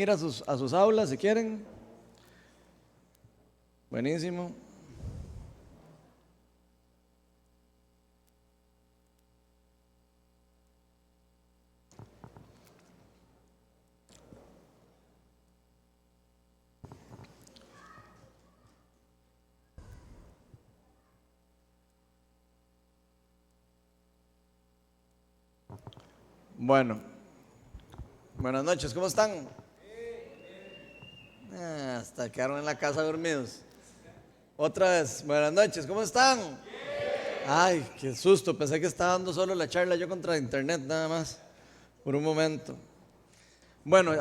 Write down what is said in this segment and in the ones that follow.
Ir a sus aulas si quieren. Buenísimo. Bueno, buenas noches, ¿cómo están? Hasta quedaron en la casa dormidos. Otra vez, buenas noches, ¿cómo están? Ay, qué susto, pensé que estaba dando solo la charla yo contra internet nada más, por un momento. Bueno,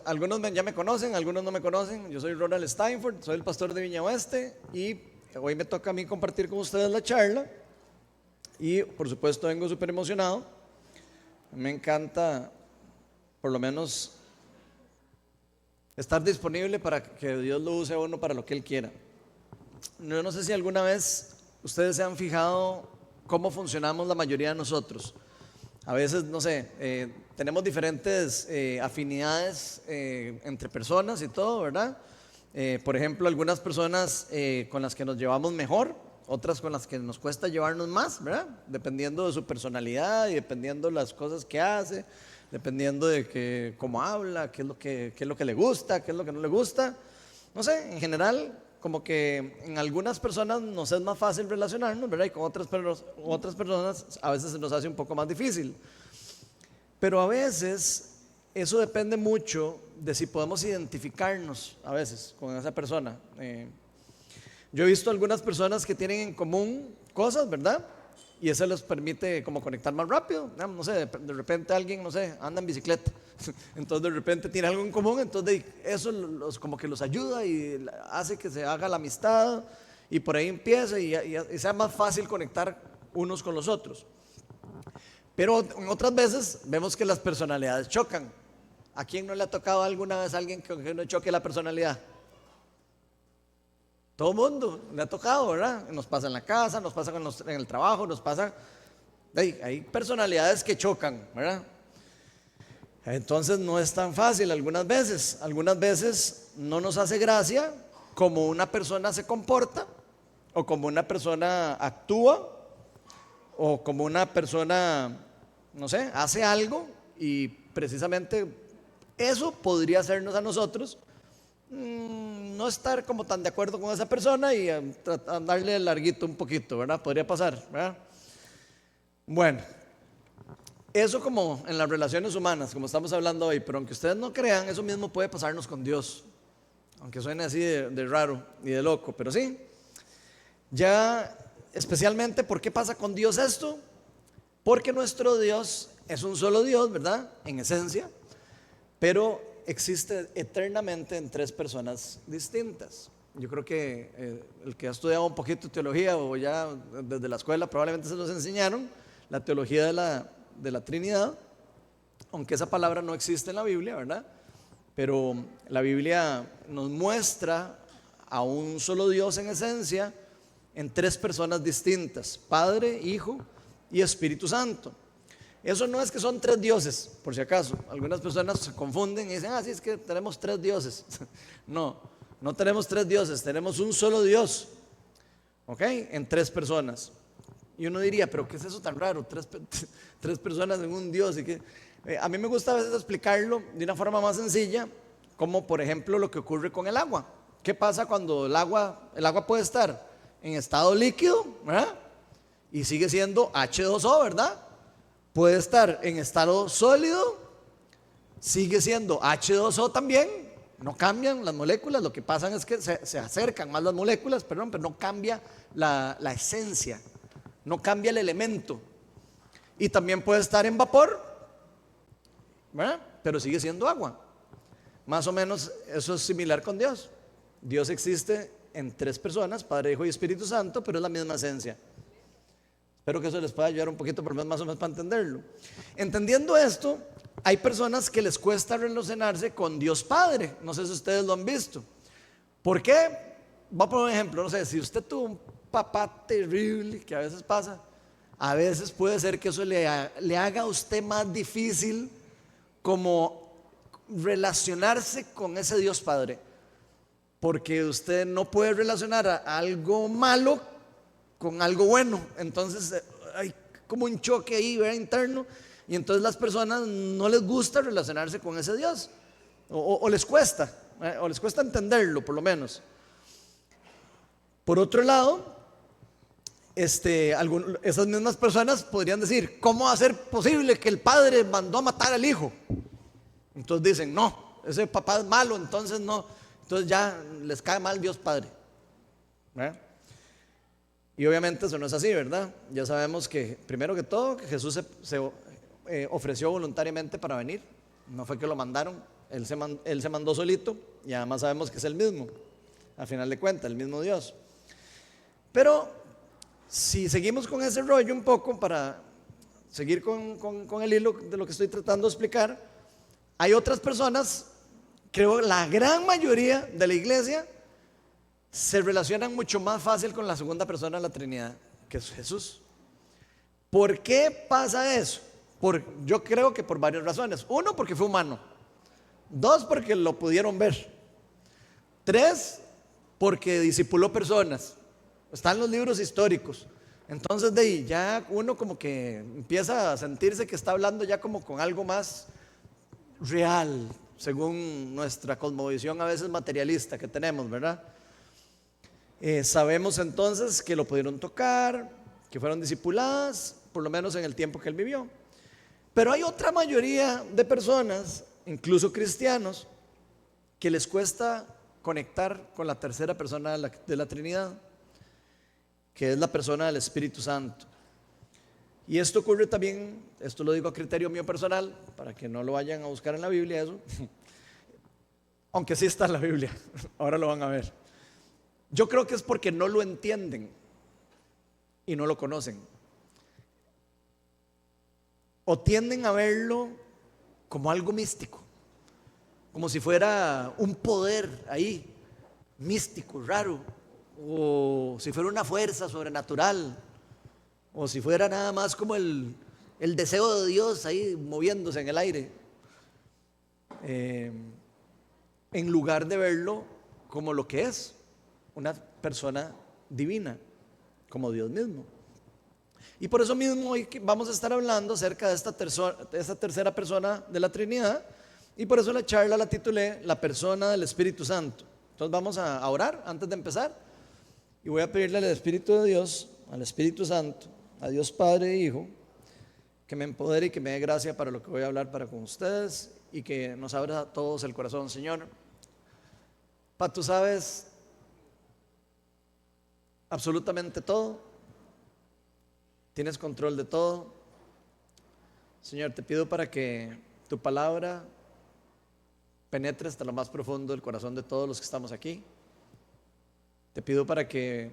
algunos ya me conocen, algunos no me conocen. Yo soy Ronald Steinford, soy el pastor de Viña Oeste y hoy me toca a mí compartir con ustedes la charla. Y por supuesto vengo súper emocionado. Me encanta, por lo menos, estar disponible para que Dios lo use a uno para lo que Él quiera. Yo no sé si alguna vez ustedes se han fijado cómo funcionamos la mayoría de nosotros. A veces, no sé, tenemos diferentes afinidades entre personas y todo, ¿verdad? Por ejemplo, algunas personas con las que nos llevamos mejor, otras con las que nos cuesta llevarnos más, ¿verdad? Dependiendo de su personalidad y dependiendo de las cosas que hace, dependiendo de cómo habla, qué es lo que le gusta, qué es lo que no le gusta. No sé, en general, como que en algunas personas nos es más fácil relacionarnos, ¿verdad? Y con otras personas a veces se nos hace un poco más difícil. Pero a veces eso depende mucho de si podemos identificarnos a veces con esa persona. Yo he visto algunas personas que tienen en común cosas, ¿verdad? Y eso les permite como conectar más rápido. No sé, de repente alguien, no sé, anda en bicicleta. Entonces de repente tiene algo en común, entonces eso como que los ayuda y hace que se haga la amistad y por ahí empieza y sea más fácil conectar unos con los otros. Pero en otras veces vemos que las personalidades chocan. ¿A quién no le ha tocado alguna vez a alguien con que no choque la personalidad? Todo el mundo le ha tocado, ¿verdad? Nos pasa en la casa, nos pasa en el trabajo, nos pasa. Hay personalidades que chocan, ¿verdad? Entonces no es tan fácil algunas veces. Algunas veces no nos hace gracia como una persona se comporta, o como una persona actúa, o como una persona, no sé, hace algo y precisamente eso podría hacernos a nosotros no estar como tan de acuerdo con esa persona y darle el larguito un poquito, ¿verdad? Podría pasar, ¿verdad? Bueno, eso como en las relaciones humanas, como estamos hablando hoy, pero aunque ustedes no crean, eso mismo puede pasarnos con Dios, aunque suene así de raro y de loco, pero sí. Ya especialmente, ¿por qué pasa con Dios esto? Porque nuestro Dios es un solo Dios, ¿verdad? En esencia, pero existe eternamente en tres personas distintas. Yo creo que el que ha estudiado un poquito teología o ya desde la escuela probablemente se nos enseñaron la teología de la Trinidad, aunque esa palabra no existe en la Biblia, ¿verdad? Pero la Biblia nos muestra a un solo Dios en esencia en tres personas distintas: Padre, Hijo y Espíritu Santo. Eso no es que son tres dioses, por si acaso. Algunas personas se confunden y dicen, sí, es que tenemos tres dioses. No, no tenemos tres dioses, tenemos un solo Dios, ¿ok? En tres personas. Y uno diría, pero ¿qué es eso tan raro? Tres personas en un Dios. A mí me gusta a veces explicarlo de una forma más sencilla, como por ejemplo lo que ocurre con el agua. ¿Qué pasa cuando el agua puede estar en estado líquido, ¿verdad? Y sigue siendo H2O, ¿verdad? Puede estar en estado sólido, sigue siendo H2O también, no cambian las moléculas, lo que pasa es que se acercan más las moléculas, pero no cambia la esencia, no cambia el elemento. Y también puede estar en vapor, ¿verdad? Pero sigue siendo agua. Más o menos eso es similar con Dios. Dios existe en tres personas, Padre, Hijo y Espíritu Santo, pero es la misma esencia. Espero que eso les pueda ayudar un poquito, por lo menos más o menos para entenderlo. Entendiendo esto, hay personas que les cuesta relacionarse con Dios Padre. No sé si ustedes lo han visto. ¿Por qué? Voy a poner un ejemplo. No sé, si usted tuvo un papá terrible, que a veces pasa, a veces puede ser que eso le haga a usted más difícil como relacionarse con ese Dios Padre, porque usted no puede relacionar a algo malo con algo bueno. Entonces hay como un choque ahí, ¿verdad?, interno, y entonces las personas no les gusta relacionarse con ese Dios, o les cuesta, o les cuesta entenderlo, por lo menos. Por otro lado, esas mismas personas podrían decir: ¿cómo va a ser posible que el padre mandó a matar al hijo? Entonces dicen: no, ese papá es malo, entonces no, entonces ya les cae mal Dios Padre, ¿verdad? Y obviamente eso no es así, ¿verdad? Ya sabemos que, primero que todo, que Jesús se ofreció voluntariamente para venir. No fue que lo mandaron, él se mandó solito, y además sabemos que es el mismo, a final de cuentas, el mismo Dios. Pero si seguimos con ese rollo un poco, para seguir con el hilo de lo que estoy tratando de explicar, hay otras personas, creo la gran mayoría de la iglesia, se relacionan mucho más fácil con la segunda persona de la Trinidad, que es Jesús. ¿Por qué pasa eso? Yo creo que por varias razones. Uno, porque fue humano. Dos, porque lo pudieron ver. Tres, porque discipuló personas. Están los libros históricos. Entonces de ahí ya uno como que empieza a sentirse que está hablando ya como con algo más real, según nuestra cosmovisión a veces materialista que tenemos, ¿verdad? Sabemos entonces que lo pudieron tocar, que fueron discipuladas, por lo menos en el tiempo que él vivió. Pero hay otra mayoría de personas, incluso cristianos, que les cuesta conectar con la tercera persona de la Trinidad, que es la persona del Espíritu Santo. Y esto ocurre también, esto lo digo a criterio mío personal, para que no lo vayan a buscar en la Biblia eso, aunque sí está en la Biblia, ahora lo van a ver. Yo creo que es porque no lo entienden y no lo conocen, o tienden a verlo como algo místico, como si fuera un poder ahí, místico, raro, o si fuera una fuerza sobrenatural, o si fuera nada más como el deseo de Dios ahí moviéndose en el aire, en lugar de verlo como lo que es, una persona divina, como Dios mismo. Y por eso mismo hoy vamos a estar hablando acerca de esta tercera persona de la Trinidad, y por eso la charla la titulé La persona del Espíritu Santo. Entonces vamos a orar antes de empezar, y voy a pedirle al Espíritu de Dios, al Espíritu Santo, a Dios Padre e Hijo, que me empodere y que me dé gracia para lo que voy a hablar para con ustedes, y que nos abra a todos el corazón. Señor, tú sabes absolutamente todo, tienes control de todo. Señor, te pido para que tu palabra penetre hasta lo más profundo del corazón de todos los que estamos aquí. Te pido para que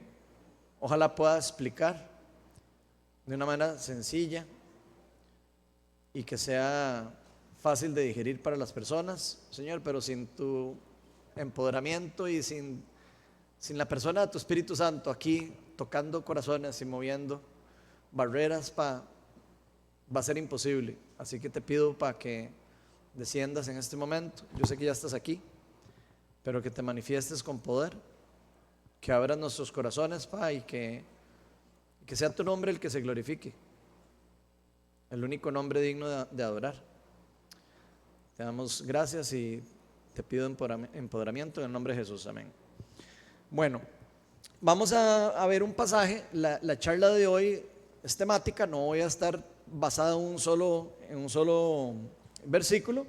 ojalá pueda explicar de una manera sencilla y que sea fácil de digerir para las personas, Señor, pero sin tu empoderamiento y sin la persona de tu Espíritu Santo aquí tocando corazones y moviendo barreras, va a ser imposible. Así que te pido para que desciendas en este momento. Yo sé que ya estás aquí, pero que te manifiestes con poder, que abras nuestros corazones, y que sea tu nombre el que se glorifique, el único nombre digno de adorar. Te damos gracias y te pido empoderamiento en el nombre de Jesús. Amén. Bueno, vamos a ver un pasaje. La charla de hoy es temática, no voy a estar basada en un solo versículo,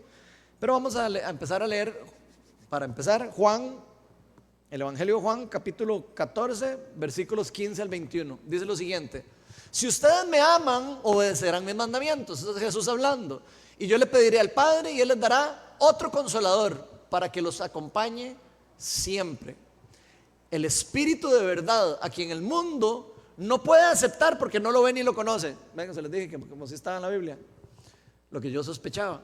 pero vamos a empezar a leer, para empezar, Juan, el Evangelio de Juan, capítulo 14, versículos 15 al 21. Dice lo siguiente: si ustedes me aman, obedecerán mis mandamientos. Eso es Jesús hablando. Y yo le pediré al Padre y Él les dará otro consolador para que los acompañe siempre. El Espíritu de verdad, a quien el mundo no puede aceptar porque no lo ve ni lo conoce. Venga, se les dije que como si estaba en la Biblia, lo que yo sospechaba.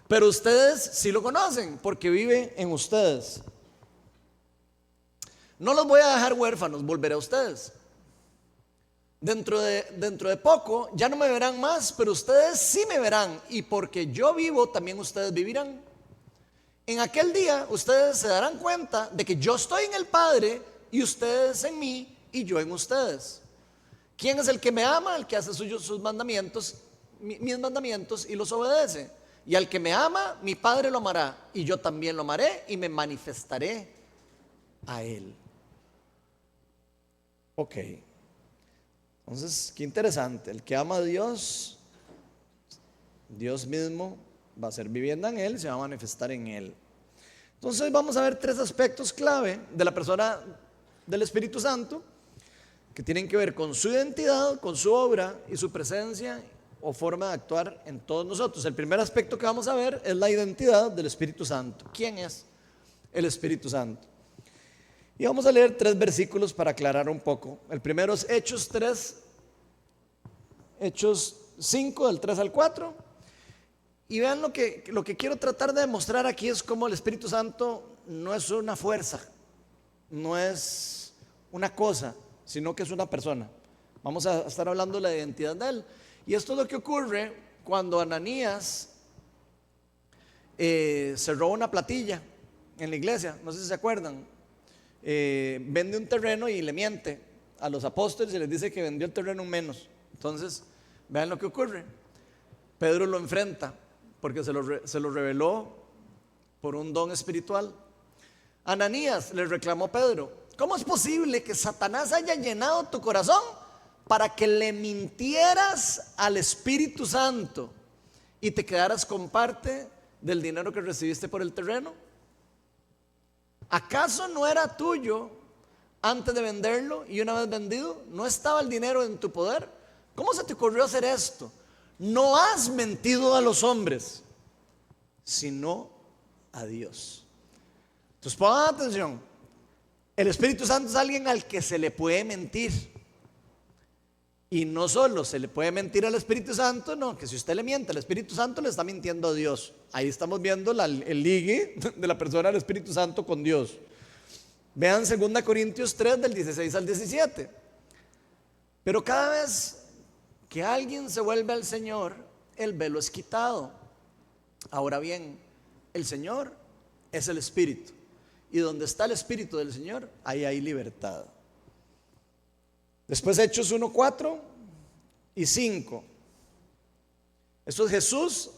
Pero ustedes sí lo conocen porque vive en ustedes. No los voy a dejar huérfanos, volveré a ustedes. Dentro de poco ya no me verán más, pero ustedes sí me verán, y porque yo vivo también ustedes vivirán. En aquel día ustedes se darán cuenta de que yo estoy en el Padre y ustedes en mí y yo en ustedes. ¿Quién es el que me ama? El que hace suyos sus mandamientos, mis mandamientos y los obedece. Y al que me ama, mi Padre lo amará y yo también lo amaré y me manifestaré a él. Ok. Entonces, qué interesante. El que ama a Dios, Dios mismo va a ser vivienda en él y se va a manifestar en él. Entonces vamos a ver tres aspectos clave de la persona del Espíritu Santo que tienen que ver con su identidad, con su obra y su presencia o forma de actuar en todos nosotros. El primer aspecto que vamos a ver es la identidad del Espíritu Santo. ¿Quién es el Espíritu Santo? Y vamos a leer 3 versículos para aclarar un poco. El primero es Hechos 5 del 3 al 4. Y vean lo que quiero tratar de demostrar aquí es cómo el Espíritu Santo no es una fuerza, no es una cosa, sino que es una persona. Vamos a estar hablando de la identidad de él. Y esto es lo que ocurre cuando Ananías se roba una platilla en la iglesia. No sé si se acuerdan. Vende un terreno y le miente a los apóstoles y les dice que vendió el terreno en menos. Entonces, vean lo que ocurre. Pedro lo enfrenta porque se lo reveló por un don espiritual. Ananías le reclamó a Pedro: ¿cómo es posible que Satanás haya llenado tu corazón para que le mintieras al Espíritu Santo y te quedaras con parte del dinero que recibiste por el terreno? ¿Acaso no era tuyo antes de venderlo y una vez vendido no estaba el dinero en tu poder? ¿Cómo se te ocurrió hacer esto? No has mentido a los hombres, sino a Dios. Entonces pongan atención. El Espíritu Santo es alguien al que se le puede mentir. Y no solo se le puede mentir al Espíritu Santo, no, que si usted le miente al Espíritu Santo le está mintiendo a Dios. Ahí estamos viendo el ligue de la persona del Espíritu Santo con Dios. Vean 2 Corintios 3 del 16 al 17. Pero cada vez que alguien se vuelve al Señor, el velo es quitado. Ahora bien, el Señor es el Espíritu, y donde está el Espíritu del Señor, ahí hay libertad. Después Hechos 1, 4 y 5. Esto es Jesús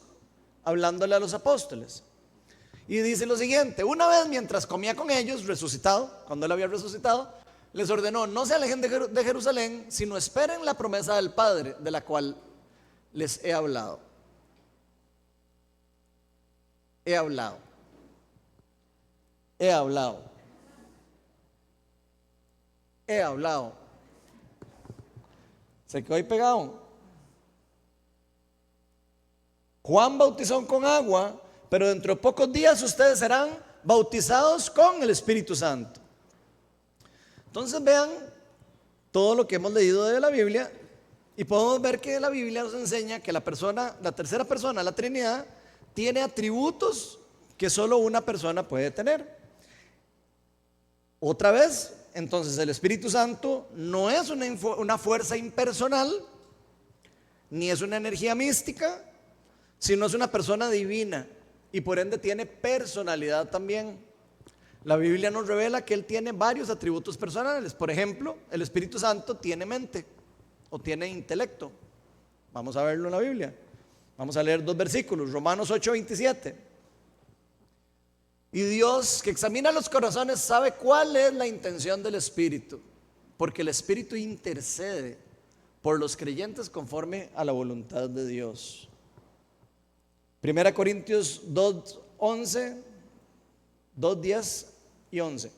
hablándole a los apóstoles. Y dice lo siguiente: una vez mientras comía con ellos, resucitado, cuando él había resucitado, les ordenó: no se alejen de Jerusalén, sino esperen la promesa del Padre, de la cual les he hablado. He hablado. Se quedó ahí pegado. Juan bautizó con agua, pero dentro de pocos días ustedes serán bautizados con el Espíritu Santo. Entonces vean todo lo que hemos leído de la Biblia y podemos ver que la Biblia nos enseña que la tercera persona, la Trinidad, tiene atributos que solo una persona puede tener. Otra vez, entonces el Espíritu Santo no es una fuerza impersonal, ni es una energía mística, sino es una persona divina y por ende tiene personalidad también. La Biblia nos revela que Él tiene varios atributos personales. Por ejemplo, el Espíritu Santo tiene mente o tiene intelecto. Vamos a verlo en la Biblia. Vamos a leer 2 versículos, Romanos 8, 27. Y Dios, que examina los corazones, sabe cuál es la intención del Espíritu, porque el Espíritu intercede por los creyentes conforme a la voluntad de Dios. 1 Corintios 2, 11, 2, 10 y 11.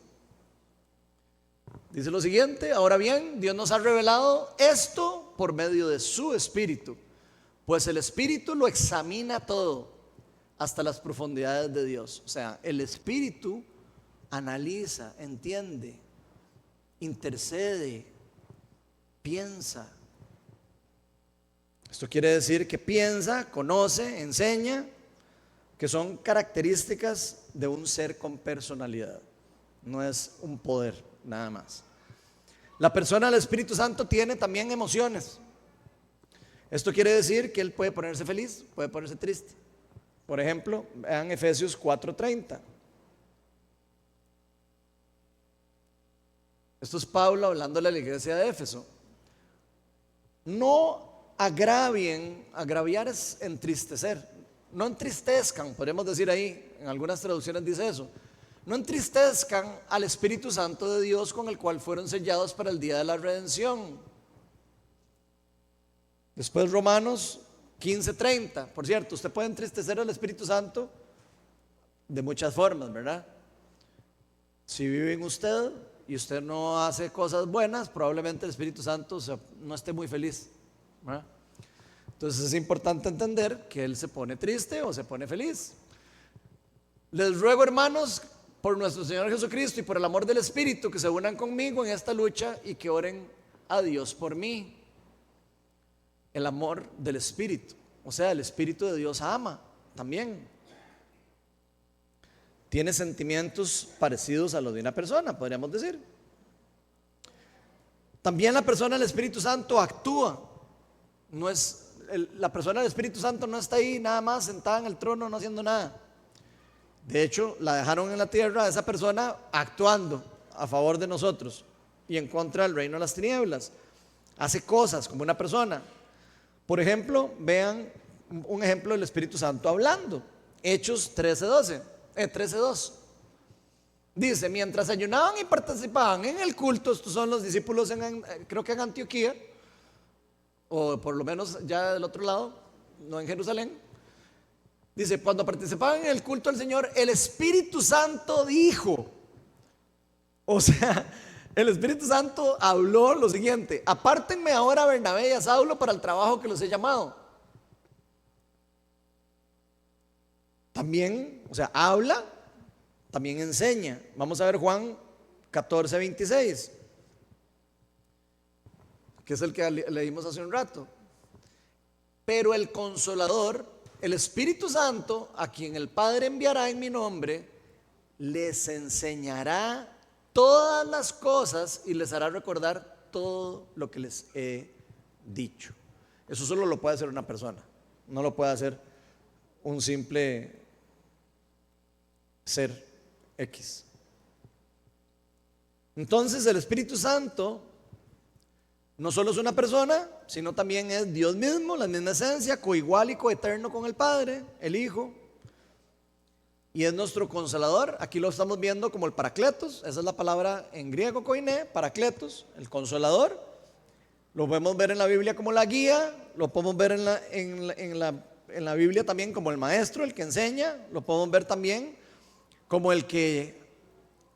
Dice lo siguiente: ahora bien, Dios nos ha revelado esto por medio de su Espíritu, pues el Espíritu lo examina todo, hasta las profundidades de Dios. O sea, el Espíritu analiza, entiende, intercede, piensa. Esto quiere decir que piensa, conoce, enseña, que son características de un ser con personalidad. No es un poder, nada más. La persona del Espíritu Santo tiene también emociones. Esto quiere decir que él puede ponerse feliz, puede ponerse triste, Por ejemplo, vean Efesios 4:30. Esto es Pablo hablándole a la iglesia de Éfeso. No agravien, agraviar es entristecer. No entristezcan, podríamos decir ahí, en algunas traducciones dice eso. No entristezcan al Espíritu Santo de Dios con el cual fueron sellados para el día de la redención. Después Romanos 15:30. Por cierto, usted puede entristecer al Espíritu Santo de muchas formas, ¿verdad? Si vive en usted y usted no hace cosas buenas, probablemente el Espíritu Santo no esté muy feliz, ¿verdad? Entonces es importante entender que Él se pone triste o se pone feliz. Les ruego, hermanos, por nuestro Señor Jesucristo y por el amor del Espíritu, que se unan conmigo en esta lucha y que oren a Dios por mí. El amor del Espíritu, o sea, el Espíritu de Dios ama también. Tiene sentimientos parecidos a los de una persona, podríamos decir. También la persona del Espíritu Santo actúa. La persona del Espíritu Santo no está ahí nada más sentada en el trono no haciendo nada. De hecho, la dejaron en la tierra a esa persona actuando a favor de nosotros y en contra del reino de las tinieblas. Hace cosas como una persona. Por ejemplo, vean un ejemplo del Espíritu Santo hablando. Hechos 13:2. Dice, mientras ayunaban y participaban en el culto, estos son los discípulos creo que en Antioquía, o por lo menos ya del otro lado, no en Jerusalén. Dice, cuando participaban en el culto al Señor, el Espíritu Santo dijo, o sea, el Espíritu Santo habló lo siguiente: apártenme ahora a Bernabé y a Saulo para el trabajo que los he llamado. También, o sea, habla, también enseña. Vamos a ver Juan 14:26, que es el que leímos hace un rato. Pero el Consolador, el Espíritu Santo, a quien el Padre enviará en mi nombre, les enseñará todas las cosas y les hará recordar todo lo que les he dicho. Eso solo lo puede hacer una persona, no lo puede hacer un simple ser X. Entonces el Espíritu Santo no solo es una persona, sino también es Dios mismo, la misma esencia, coigual y coeterno con el Padre, el Hijo, y es nuestro Consolador. Aquí lo estamos viendo como el Paracletos, esa es la palabra en griego koiné, Paracletos, el Consolador. Lo podemos ver en la Biblia como la guía, lo podemos ver en la Biblia también como el maestro, el que enseña, lo podemos ver también como el que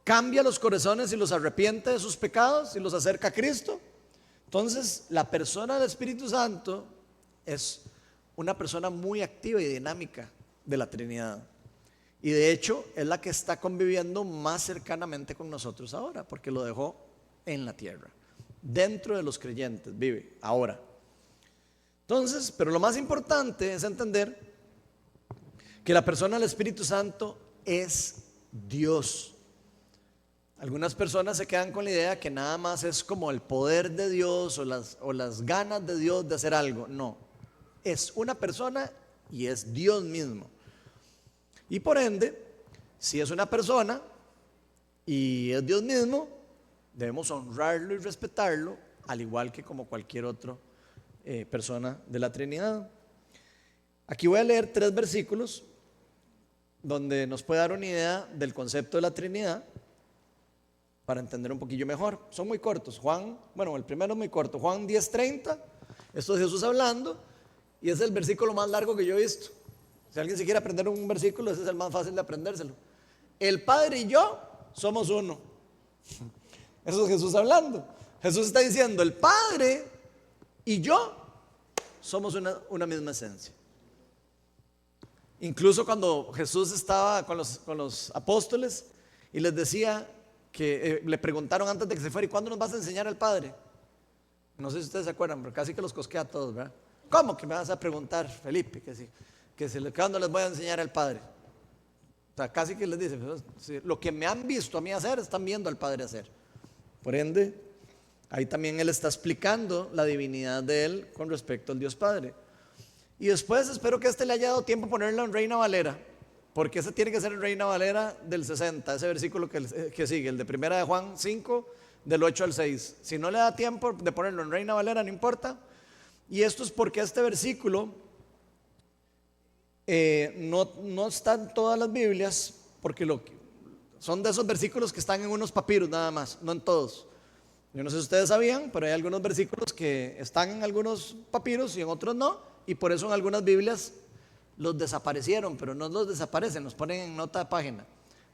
cambia los corazones y los arrepiente de sus pecados y los acerca a Cristo. Entonces, la persona del Espíritu Santo es una persona muy activa y dinámica de la Trinidad. Y de hecho, es la que está conviviendo más cercanamente con nosotros ahora, porque lo dejó en la tierra. Dentro de los creyentes vive ahora. Entonces, pero lo más importante es entender que la persona del Espíritu Santo es Dios. Algunas personas se quedan con la idea que nada más es como el poder de Dios o las ganas de Dios de hacer algo. No, es una persona y es Dios mismo. Y por ende, si es una persona y es Dios mismo, debemos honrarlo y respetarlo, al igual que como cualquier otra persona de la Trinidad. Aquí voy a leer 3 versículos donde nos puede dar una idea del concepto de la Trinidad para entender un poquillo mejor. Son muy cortos. El primero es muy corto. Juan 10:30, esto es Jesús hablando, y es el versículo más largo que yo he visto. Si alguien se quiere aprender un versículo, ese es el más fácil de aprendérselo. El Padre y yo somos uno. Eso es Jesús hablando. Jesús está diciendo, el Padre y yo somos una misma esencia. Incluso cuando Jesús estaba con los apóstoles y les decía que le preguntaron antes de que se fuera, ¿y cuándo nos vas a enseñar al Padre? No sé si ustedes se acuerdan, pero casi que los cosquea a todos, ¿verdad? ¿Cómo que me vas a preguntar, Felipe? ¿Cuándo les voy a enseñar al Padre? O sea, casi que les dice, lo que me han visto a mí hacer, están viendo al Padre hacer. Por ende, ahí también Él está explicando la divinidad de Él con respecto al Dios Padre. Y después espero que le haya dado tiempo a ponerlo en Reina Valera, porque ese tiene que ser en Reina Valera del 60, ese versículo que sigue, el de 1 de Juan 5, del 8 al 6. Si no le da tiempo de ponerlo en Reina Valera, no importa. Y esto es porque este versículo no está en todas las Biblias, porque son de esos versículos que están en unos papiros nada más, no en todos. Yo no sé si ustedes sabían, pero hay algunos versículos que están en algunos papiros y en otros no, y por eso en algunas Biblias los desaparecieron, pero no los desaparecen, los ponen en nota de página.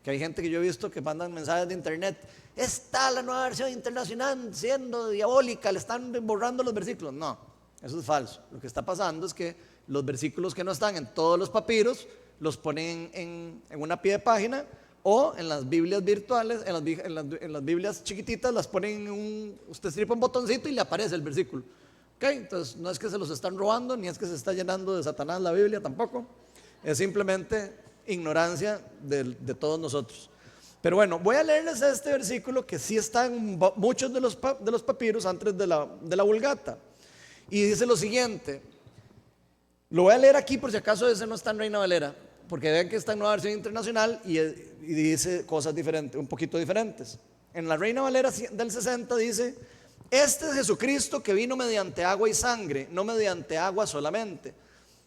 Que hay gente que yo he visto que mandan mensajes de internet: está la nueva versión internacional siendo diabólica, le están borrando los versículos. No, eso es falso. Lo que está pasando es que los versículos que no están en todos los papiros los ponen en una pie de página, o en las Biblias virtuales, en las Biblias chiquititas las ponen usted estripa un botoncito y le aparece el versículo. ¿Okay? Entonces no es que se los están robando, ni es que se está llenando de Satanás la Biblia tampoco. Es simplemente ignorancia de todos nosotros. Pero bueno, voy a leerles este versículo que sí está en muchos de los papiros antes de la Vulgata. Y dice lo siguiente. Lo voy a leer aquí por si acaso ese no está en Reina Valera, porque vean que está en Nueva Versión Internacional y dice cosas diferentes, un poquito diferentes. En la Reina Valera del 60 dice: este es Jesucristo que vino mediante agua y sangre, no mediante agua solamente,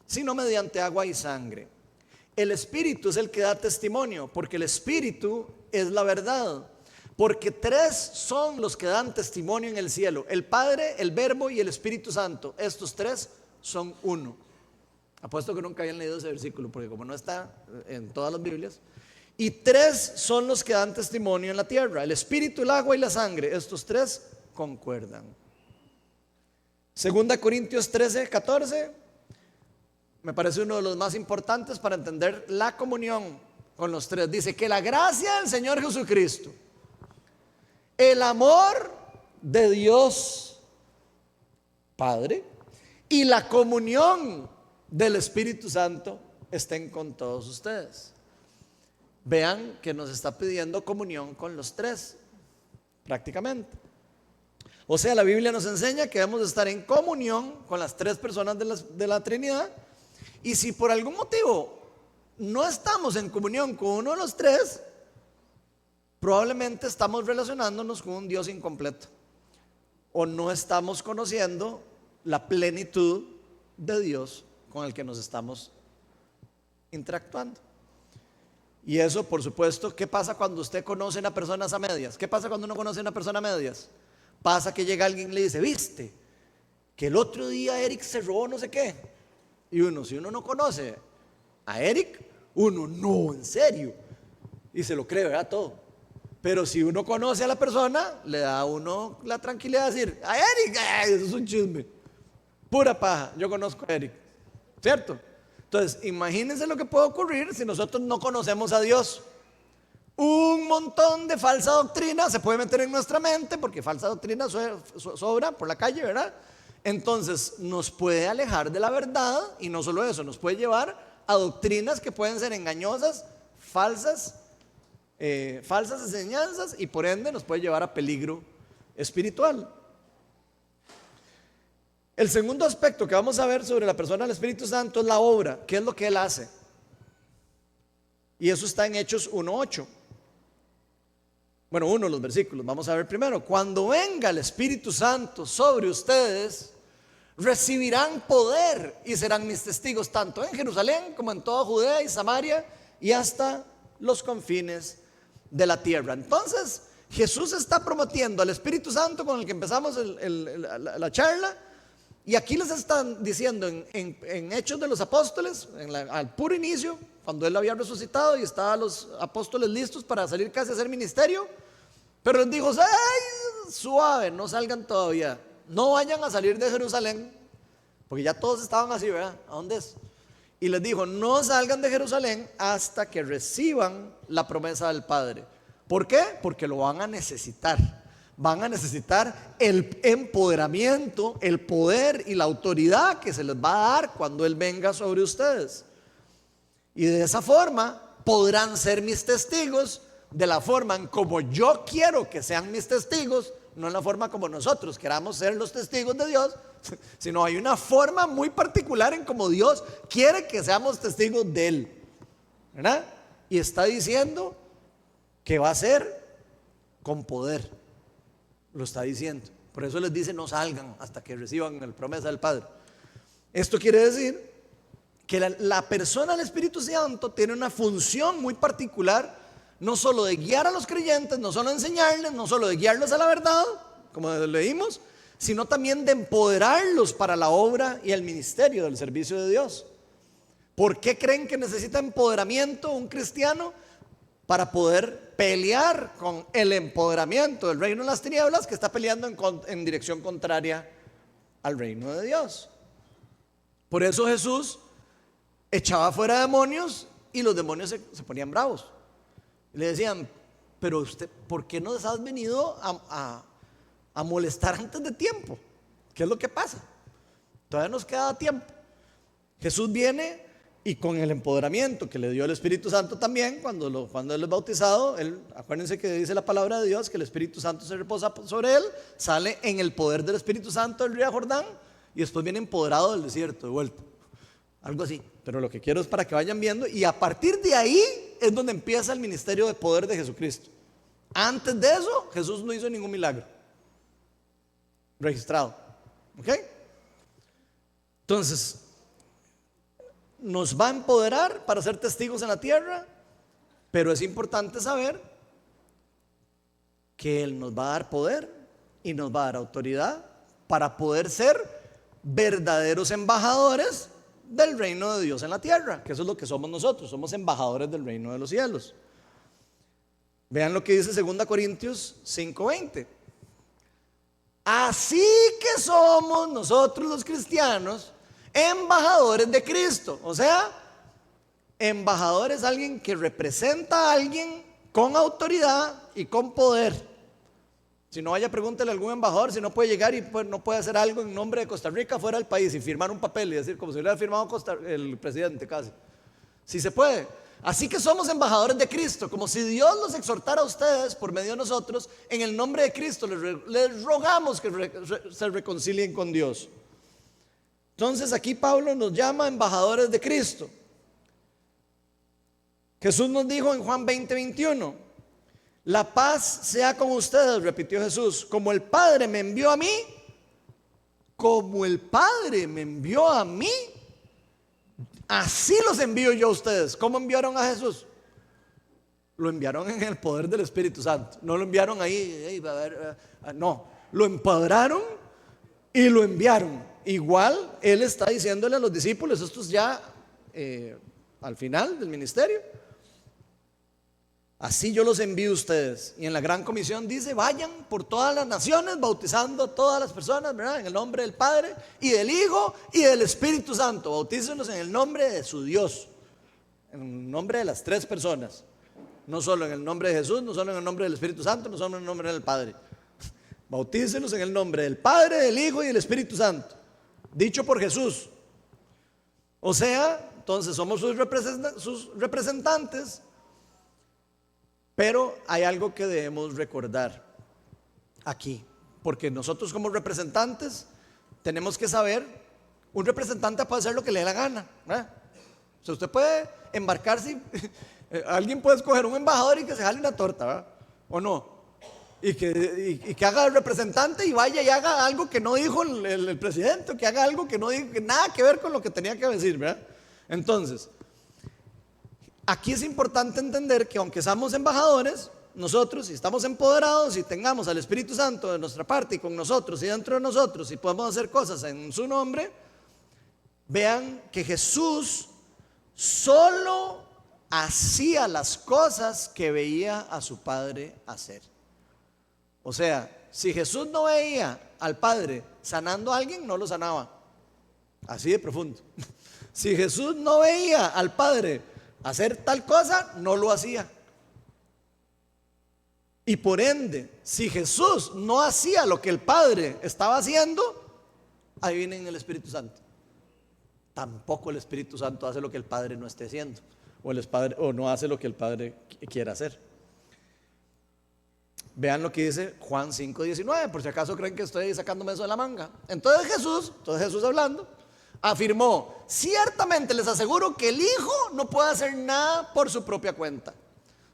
sino mediante agua y sangre. El Espíritu es el que da testimonio, porque el Espíritu es la verdad. Porque tres son los que dan testimonio en el cielo: el Padre, el Verbo y el Espíritu Santo. Estos tres son uno. Apuesto que nunca habían leído ese versículo, porque como no está en todas las Biblias. Y tres son los que dan testimonio en la tierra: el Espíritu, el agua y la sangre. Estos tres concuerdan. 2 Corintios 13, 14 me parece uno de los más importantes para entender la comunión con los tres. Dice que la gracia del Señor Jesucristo, el amor de Dios Padre y la comunión del Espíritu Santo estén con todos ustedes. Vean que nos está pidiendo comunión con los tres, prácticamente. O sea, la Biblia nos enseña que debemos estar en comunión con las tres personas de la Trinidad. Y si por algún motivo no estamos en comunión con uno de los tres, probablemente estamos relacionándonos con un Dios incompleto, o no estamos conociendo la plenitud de Dios con el que nos estamos interactuando. Y eso, por supuesto, ¿qué pasa cuando usted conoce a una persona a medias? ¿Qué pasa cuando uno conoce a una persona a medias? Pasa que llega alguien y le dice: ¿viste que el otro día Eric se robó no sé qué? Y uno, si uno no conoce a Eric, uno, no, en serio, y se lo cree, ¿verdad? Todo. Pero si uno conoce a la persona, le da a uno la tranquilidad de decir: a Eric, eso es un chisme, pura paja, yo conozco a Eric, ¿cierto? Entonces, imagínense lo que puede ocurrir si nosotros no conocemos a Dios. Un montón de falsa doctrina se puede meter en nuestra mente, porque falsa doctrina sobra por la calle, ¿verdad? Entonces nos puede alejar de la verdad, y no solo eso, nos puede llevar a doctrinas que pueden ser engañosas, falsas enseñanzas, y por ende nos puede llevar a peligro espiritual. El segundo aspecto que vamos a ver sobre la persona del Espíritu Santo es la obra. ¿Qué es lo que Él hace? Y eso está en Hechos 1:8. Bueno, uno de los versículos, vamos a ver primero. Cuando venga el Espíritu Santo sobre ustedes, recibirán poder y serán mis testigos tanto en Jerusalén como en toda Judea y Samaria y hasta los confines de la tierra. Entonces Jesús está prometiendo al Espíritu Santo con el que empezamos la charla, y aquí les están diciendo en Hechos de los Apóstoles, al puro inicio, cuando Él había resucitado y estaban los apóstoles listos para salir casi a hacer ministerio, pero les dijo: ¡ay, suave, no salgan todavía! No vayan a salir de Jerusalén, porque ya todos estaban así, ¿verdad? ¿A dónde es? Y les dijo: no salgan de Jerusalén hasta que reciban la promesa del Padre. ¿Por qué? Porque lo van a necesitar. Van a necesitar el empoderamiento, el poder y la autoridad que se les va a dar cuando Él venga sobre ustedes. Y de esa forma podrán ser mis testigos, de la forma en como yo quiero que sean mis testigos, no en la forma como nosotros queramos ser los testigos de Dios, sino hay una forma muy particular en cómo Dios quiere que seamos testigos de Él, ¿verdad? Y está diciendo que va a ser con poder, lo está diciendo. Por eso les dice: no salgan hasta que reciban la promesa del Padre. Esto quiere decir que la persona del Espíritu Santo tiene una función muy particular, no solo de guiar a los creyentes, no solo de enseñarles, no solo de guiarlos a la verdad, como leímos, sino también de empoderarlos para la obra y el ministerio del servicio de Dios. ¿Por qué creen que necesita empoderamiento un cristiano? Para poder pelear con el empoderamiento del reino de las tinieblas, que está peleando en dirección contraria al reino de Dios. Por eso Jesús echaba fuera demonios y los demonios se ponían bravos. Le decían: pero usted, ¿por qué nos has venido a molestar antes de tiempo? ¿Qué es lo que pasa? Todavía nos queda tiempo. Jesús viene y con el empoderamiento que le dio el Espíritu Santo también, cuando él es bautizado, acuérdense que dice la palabra de Dios que el Espíritu Santo se reposa sobre él, sale en el poder del Espíritu Santo del río Jordán y después viene empoderado del desierto de vuelta. Algo así, pero lo que quiero es para que vayan viendo, y a partir de ahí es donde empieza el ministerio de poder de Jesucristo. Antes de eso, Jesús no hizo ningún milagro registrado. ¿Ok? Entonces, nos va a empoderar para ser testigos en la tierra, pero es importante saber que Él nos va a dar poder y nos va a dar autoridad para poder ser verdaderos embajadores del reino de Dios en la tierra, que eso es lo que somos nosotros, somos embajadores del reino de los cielos. Vean lo que dice 2 Corintios 5:20. Así que somos nosotros los cristianos embajadores de Cristo. O sea, embajador es alguien que representa a alguien con autoridad y con poder. Si no, vaya, pregúntele a algún embajador si no puede llegar y no puede hacer algo en nombre de Costa Rica fuera del país y firmar un papel y decir como si hubiera firmado el presidente casi. Si se puede. Así que somos embajadores de Cristo, como si Dios los exhortara a ustedes por medio de nosotros. En el nombre de Cristo les rogamos que se reconcilien con Dios. Entonces aquí Pablo nos llama embajadores de Cristo. Jesús nos dijo en Juan 20:21: la paz sea con ustedes, repitió Jesús. Como el Padre me envió a mí, así los envío yo a ustedes. ¿Cómo enviaron a Jesús? Lo enviaron en el poder del Espíritu Santo. No lo enviaron ahí, no, lo empoderaron y lo enviaron. Igual Él está diciéndole a los discípulos, esto es ya al final del ministerio: así yo los envío a ustedes. Y en la gran comisión dice: vayan por todas las naciones, bautizando a todas las personas, ¿verdad? En el nombre del Padre y del Hijo y del Espíritu Santo. Bautícenlos en el nombre de su Dios, en el nombre de las tres personas, no solo en el nombre de Jesús, no solo en el nombre del Espíritu Santo, no solo en el nombre del Padre. Bautícenlos en el nombre del Padre, del Hijo y del Espíritu Santo, dicho por Jesús. O sea, entonces somos sus representantes. Pero hay algo que debemos recordar aquí, porque nosotros como representantes tenemos que saber, un representante puede hacer lo que le dé la gana, ¿verdad? O sea, usted puede embarcarse, alguien puede escoger un embajador y que se jale una torta, ¿verdad? ¿O no? Y que haga el representante y vaya y haga algo que no dijo el presidente, que haga algo que no dijo, que nada que ver con lo que tenía que decir, ¿verdad? Entonces, aquí es importante entender que aunque seamos embajadores, nosotros, si estamos empoderados y tengamos al Espíritu Santo de nuestra parte y con nosotros y dentro de nosotros y podemos hacer cosas en su nombre, vean que Jesús solo hacía las cosas que veía a su Padre hacer. O sea, si Jesús no veía al Padre sanando a alguien, no lo sanaba. Así de profundo. Si Jesús no veía al Padre hacer tal cosa, no lo hacía. Y por ende, si Jesús no hacía lo que el Padre estaba haciendo, ahí viene el Espíritu Santo. Tampoco el Espíritu Santo hace lo que el Padre no esté haciendo, o no hace lo que el Padre quiera hacer. Vean lo que dice Juan 5:19, por si acaso creen que estoy sacándome eso de la manga. Entonces Jesús hablando, afirmó: ciertamente les aseguro que el Hijo no puede hacer nada por su propia cuenta,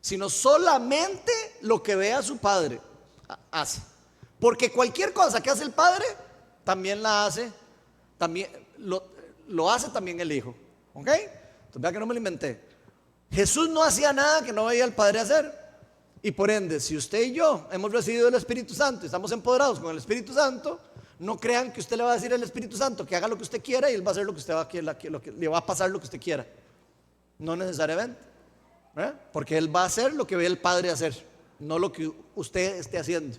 sino solamente lo que ve a su Padre hace. Porque cualquier cosa que hace el Padre, también la hace, también lo hace también el Hijo. ¿Ok? Entonces vean que no me lo inventé. Jesús no hacía nada que no veía al Padre hacer. Y por ende, si usted y yo hemos recibido el Espíritu Santo y estamos empoderados con el Espíritu Santo, no crean que usted le va a decir al Espíritu Santo que haga lo que usted quiera y él va a hacer lo que usted va a querer, le va a pasar lo que usted quiera. No necesariamente, ¿verdad? Porque él va a hacer lo que ve el Padre hacer, no lo que usted esté haciendo.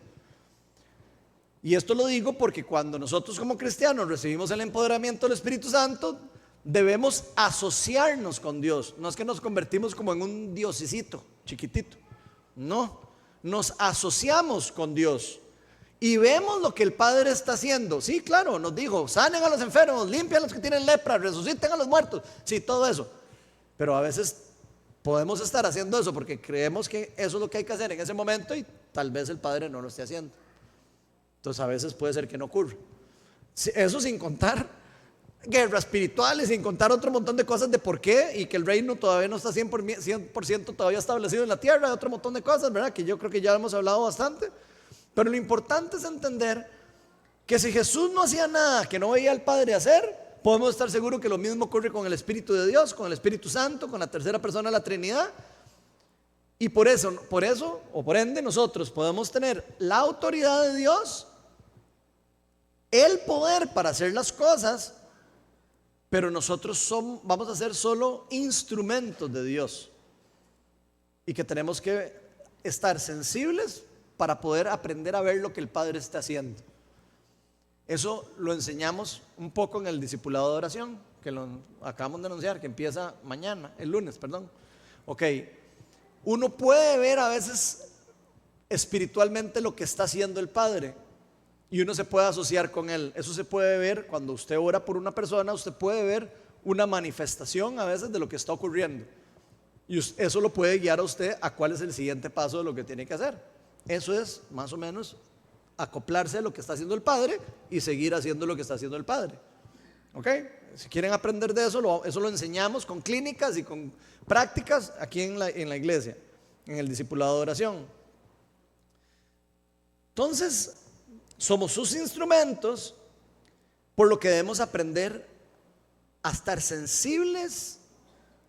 Y esto lo digo porque cuando nosotros como cristianos recibimos el empoderamiento del Espíritu Santo, debemos asociarnos con Dios. No es que nos convertimos como en un diosecito chiquitito. No, nos asociamos con Dios y vemos lo que el Padre está haciendo. Sí, claro, nos dijo: sanen a los enfermos, limpian a los que tienen lepra, resuciten a los muertos. Sí, todo eso. Pero a veces podemos estar haciendo eso porque creemos que eso es lo que hay que hacer en ese momento y tal vez el Padre no lo esté haciendo. Entonces a veces puede ser que no ocurra. Eso sin contar guerras espirituales, sin contar otro montón de cosas de por qué y que el reino todavía no está 100% todavía establecido en la tierra, otro montón de cosas, ¿verdad? Que yo creo que ya hemos hablado bastante. Pero lo importante es entender que si Jesús no hacía nada que no veía al Padre hacer, podemos estar seguros que lo mismo ocurre con el Espíritu de Dios, con el Espíritu Santo, con la tercera persona de la Trinidad. Y por eso o por ende nosotros podemos tener la autoridad de Dios, el poder para hacer las cosas, pero nosotros vamos a ser solo instrumentos de Dios y que tenemos que estar sensibles para poder aprender a ver lo que el Padre está haciendo. Eso lo enseñamos un poco en el discipulado de oración, que lo acabamos de anunciar, que empieza mañana, el lunes, perdón. Ok, uno puede ver a veces espiritualmente lo que está haciendo el Padre y uno se puede asociar con él. Eso se puede ver cuando usted ora por una persona. Usted puede ver una manifestación a veces de lo que está ocurriendo y eso lo puede guiar a usted a cuál es el siguiente paso de lo que tiene que hacer. Eso es más o menos acoplarse a lo que está haciendo el Padre y seguir haciendo lo que está haciendo el Padre. ¿Ok? Si quieren aprender de eso, eso lo enseñamos con clínicas y con prácticas aquí en la iglesia, en el discipulado de oración. Entonces, somos sus instrumentos, por lo que debemos aprender a estar sensibles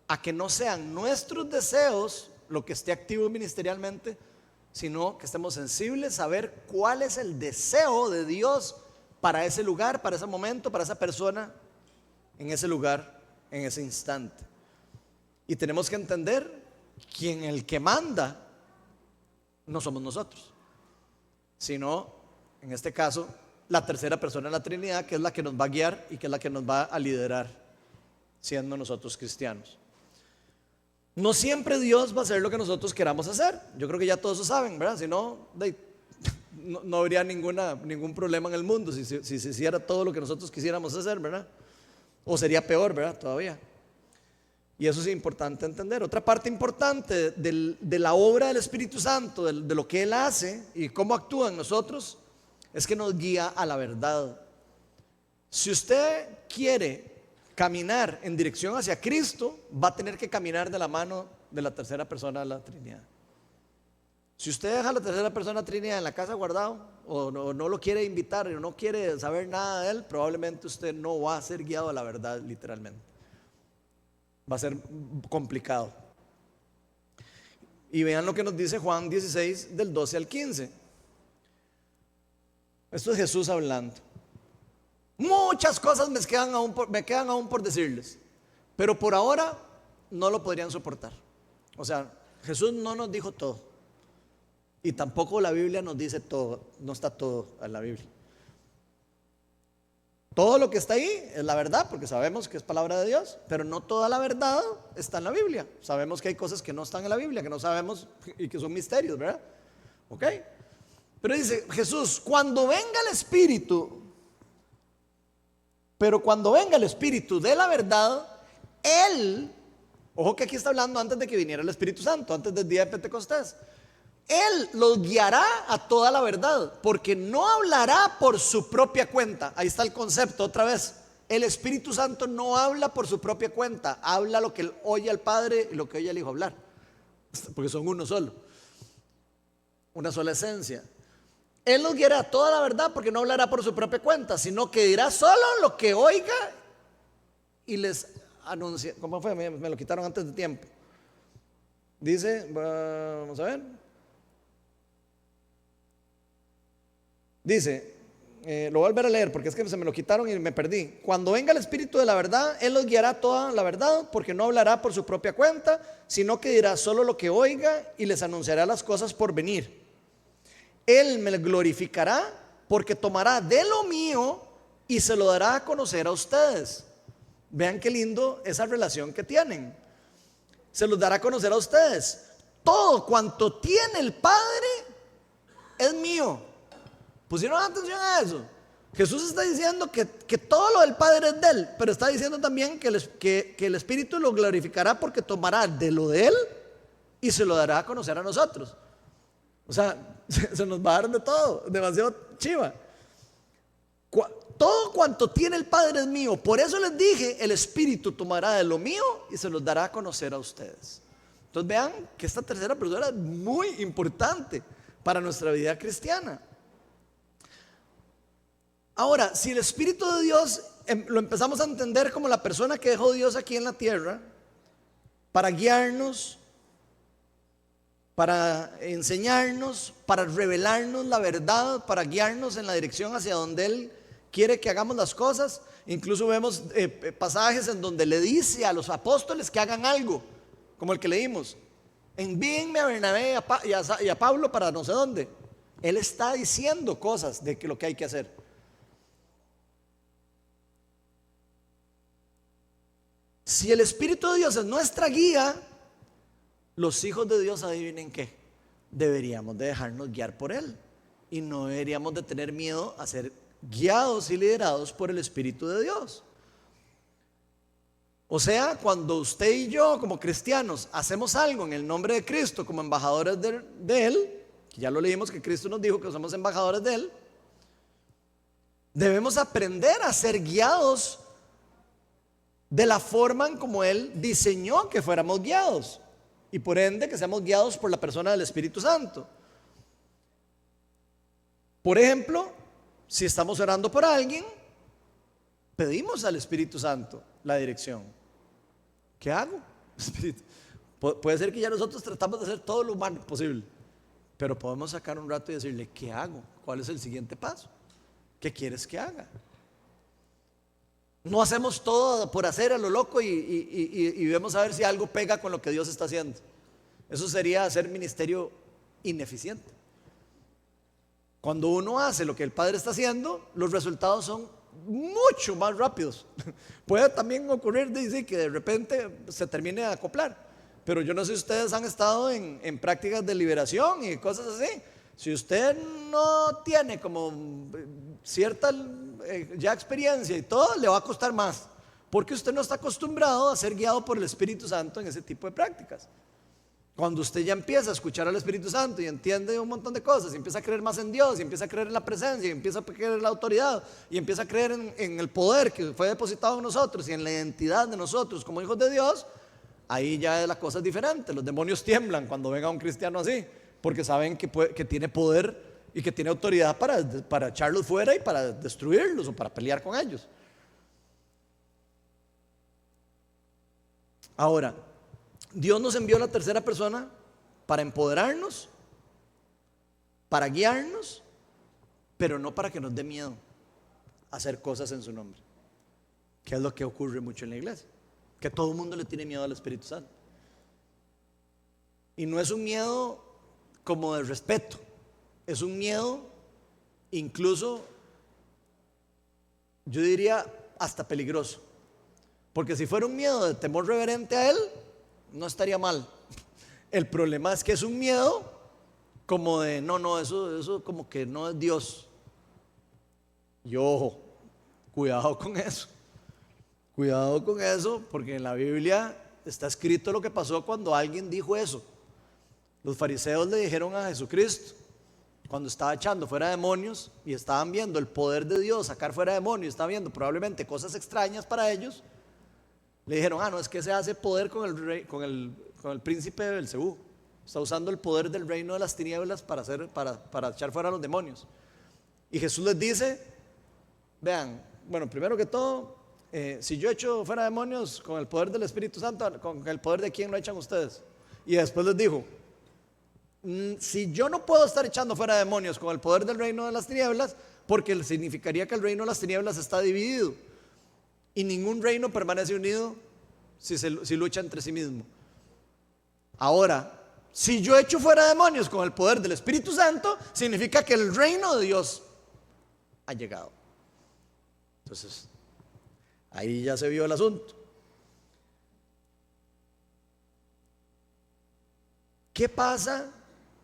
a que no sean nuestros deseos lo que esté activo ministerialmente, sino que estemos sensibles a ver cuál es el deseo de Dios para ese lugar, para ese momento, para esa persona, en ese lugar, en ese instante. Y tenemos que entender que el que manda no somos nosotros, sino, en este caso, la tercera persona de la Trinidad, que es la que nos va a guiar y que es la que nos va a liderar, siendo nosotros cristianos. No siempre Dios va a hacer lo que nosotros queramos hacer. Yo creo que ya todos lo saben, ¿verdad? Si no, no habría ningún problema en el mundo si se hiciera todo lo que nosotros quisiéramos hacer, ¿verdad? O sería peor, ¿verdad? Todavía. Y eso es importante entender. Otra parte importante de la obra del Espíritu Santo, de lo que Él hace y cómo actúa en nosotros, es que nos guía a la verdad. Si usted quiere caminar en dirección hacia Cristo, va a tener que caminar de la mano de la tercera persona de la Trinidad. Si usted deja a la tercera persona de la Trinidad en la casa guardado, o no lo quiere invitar, o no quiere saber nada de él, probablemente usted no va a ser guiado a la verdad, literalmente. Va a ser complicado. Y vean lo que nos dice Juan 16, del 12 al 15. Esto es Jesús hablando. Muchas cosas me quedan aún por decirles, pero por ahora no lo podrían soportar. O sea, Jesús no nos dijo todo, y tampoco la Biblia nos dice todo. No está todo en la Biblia. Todo lo que está ahí es la verdad, porque sabemos que es palabra de Dios, pero no toda la verdad está en la Biblia. Sabemos que hay cosas que no están en la Biblia, que no sabemos y que son misterios, ¿verdad? ¿Ok? Pero dice Jesús: cuando venga el Espíritu de la verdad, Él, ojo que aquí está hablando antes de que viniera el Espíritu Santo, antes del día de Pentecostés, Él los guiará a toda la verdad, porque no hablará por su propia cuenta. Ahí está el concepto otra vez. El Espíritu Santo no habla por su propia cuenta, habla lo que él oye al Padre y lo que oye al Hijo hablar, porque son uno solo, una sola esencia. Él los guiará a toda la verdad, porque no hablará por su propia cuenta, sino que dirá solo lo que oiga y les anuncia. ¿Cómo fue? Me lo quitaron antes de tiempo. Dice, vamos a ver. Dice, lo voy a volver a leer porque es que se me lo quitaron y me perdí. Cuando venga el Espíritu de la verdad, Él los guiará toda la verdad, porque no hablará por su propia cuenta, sino que dirá solo lo que oiga y les anunciará las cosas por venir. Él me glorificará, porque tomará de lo mío y se lo dará a conocer a ustedes. Vean qué lindo esa relación que tienen. Se los dará a conocer a ustedes. Todo cuanto tiene el Padre es mío. ¿Pusieron atención a eso? Jesús está diciendo que todo lo del Padre es de Él, pero está diciendo también que el Espíritu lo glorificará, porque tomará de lo de Él y se lo dará a conocer a nosotros. O sea, se nos va a dar de todo, demasiado chiva. Todo cuanto tiene el Padre es mío. Por eso les dije, el Espíritu tomará de lo mío y se los dará a conocer a ustedes. Entonces vean que esta tercera persona es muy importante para nuestra vida cristiana. Ahora, si el Espíritu de Dios lo empezamos a entender como la persona que dejó Dios aquí en la tierra para guiarnos, para enseñarnos, para revelarnos la verdad, para guiarnos en la dirección hacia donde Él quiere que hagamos las cosas. Incluso vemos pasajes en donde le dice a los apóstoles que hagan algo, como el que leímos: envíenme a Bernabé y a Pablo para no sé dónde. Él está diciendo cosas de lo que hay que hacer. Si el Espíritu de Dios es nuestra guía, los hijos de Dios, adivinen qué, deberíamos de dejarnos guiar por Él y no deberíamos de tener miedo a ser guiados y liderados por el Espíritu de Dios. O sea, cuando usted y yo como cristianos hacemos algo en el nombre de Cristo como embajadores de Él, que ya lo leímos que Cristo nos dijo que somos embajadores de Él, debemos aprender a ser guiados de la forma en como Él diseñó que fuéramos guiados, y por ende que seamos guiados por la persona del Espíritu Santo. Por ejemplo, si estamos orando por alguien, pedimos al Espíritu Santo la dirección. ¿Qué hago? Puede ser que ya nosotros tratamos de hacer todo lo humano posible, pero podemos sacar un rato y decirle: ¿qué hago? ¿Cuál es el siguiente paso? ¿Qué quieres que haga? No hacemos todo por hacer a lo loco y vemos a ver si algo pega con lo que Dios está haciendo. Eso sería hacer ministerio ineficiente. Cuando uno hace lo que el Padre está haciendo, los resultados son mucho más rápidos. Puede también ocurrir que de repente se termine de acoplar, pero yo no sé si ustedes han estado en prácticas de liberación y cosas así. Si usted no tiene como cierta ya experiencia y todo, le va a costar más, porque usted no está acostumbrado a ser guiado por el Espíritu Santo en ese tipo de prácticas. Cuando usted ya empieza a escuchar al Espíritu Santo y entiende un montón de cosas, y empieza a creer más en Dios, y empieza a creer en la presencia, y empieza a creer en la autoridad, y empieza a creer en el poder que fue depositado en nosotros y en la identidad de nosotros como hijos de Dios, ahí ya la cosa es diferente. Los demonios tiemblan cuando venga un cristiano así, porque saben que tiene poder y que tiene autoridad para echarlos fuera y para destruirlos o para pelear con ellos. Ahora, Dios nos envió a la tercera persona para empoderarnos, para guiarnos, pero no para que nos dé miedo hacer cosas en su nombre, que es lo que ocurre mucho en la iglesia, que todo el mundo le tiene miedo al Espíritu Santo. Y no es un miedo como de respeto, es un miedo incluso, yo diría, hasta peligroso. Porque si fuera un miedo de temor reverente a Él, no estaría mal. El problema es que es un miedo como de no, eso como que no es Dios. Y ojo, cuidado con eso. Cuidado con eso, porque en la Biblia está escrito lo que pasó cuando alguien dijo eso. Los fariseos le dijeron a Jesucristo, cuando estaba echando fuera demonios y estaban viendo el poder de Dios sacar fuera demonios, estaban viendo probablemente cosas extrañas para ellos, le dijeron: no, es que se hace poder con el príncipe de Belcebú. Está usando el poder del reino de las tinieblas para echar fuera a los demonios. Y Jesús les dice: vean, bueno, primero que todo, si yo echo fuera demonios con el poder del Espíritu Santo, ¿con el poder de quién lo echan ustedes? Y después les dijo: si yo no puedo estar echando fuera demonios con el poder del reino de las tinieblas, porque significaría que el reino de las tinieblas está dividido, y ningún reino permanece unido si lucha entre sí mismo. Ahora, si yo echo fuera demonios con el poder del Espíritu Santo, significa que el reino de Dios ha llegado. Entonces, ahí ya se vio el asunto. ¿Qué pasa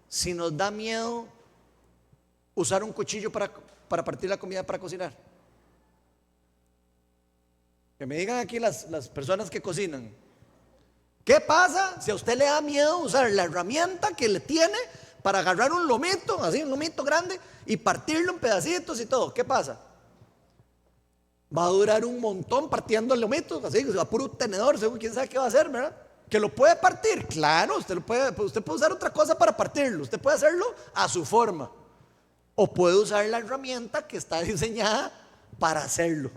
si nos da miedo usar un cuchillo para partir la comida para cocinar? Que me digan aquí las personas que cocinan. ¿Qué pasa si a usted le da miedo usar la herramienta que le tiene para agarrar un lomito, así un lomito grande, y partirlo en pedacitos y todo? ¿Qué pasa? Va a durar un montón partiendo el lomito, así, a puro tenedor, según quién sabe qué va a hacer, ¿verdad? ¿Que lo puede partir? Claro, usted puede usar otra cosa para partirlo. Usted puede hacerlo a su forma, o puede usar la herramienta que está diseñada para hacerlo.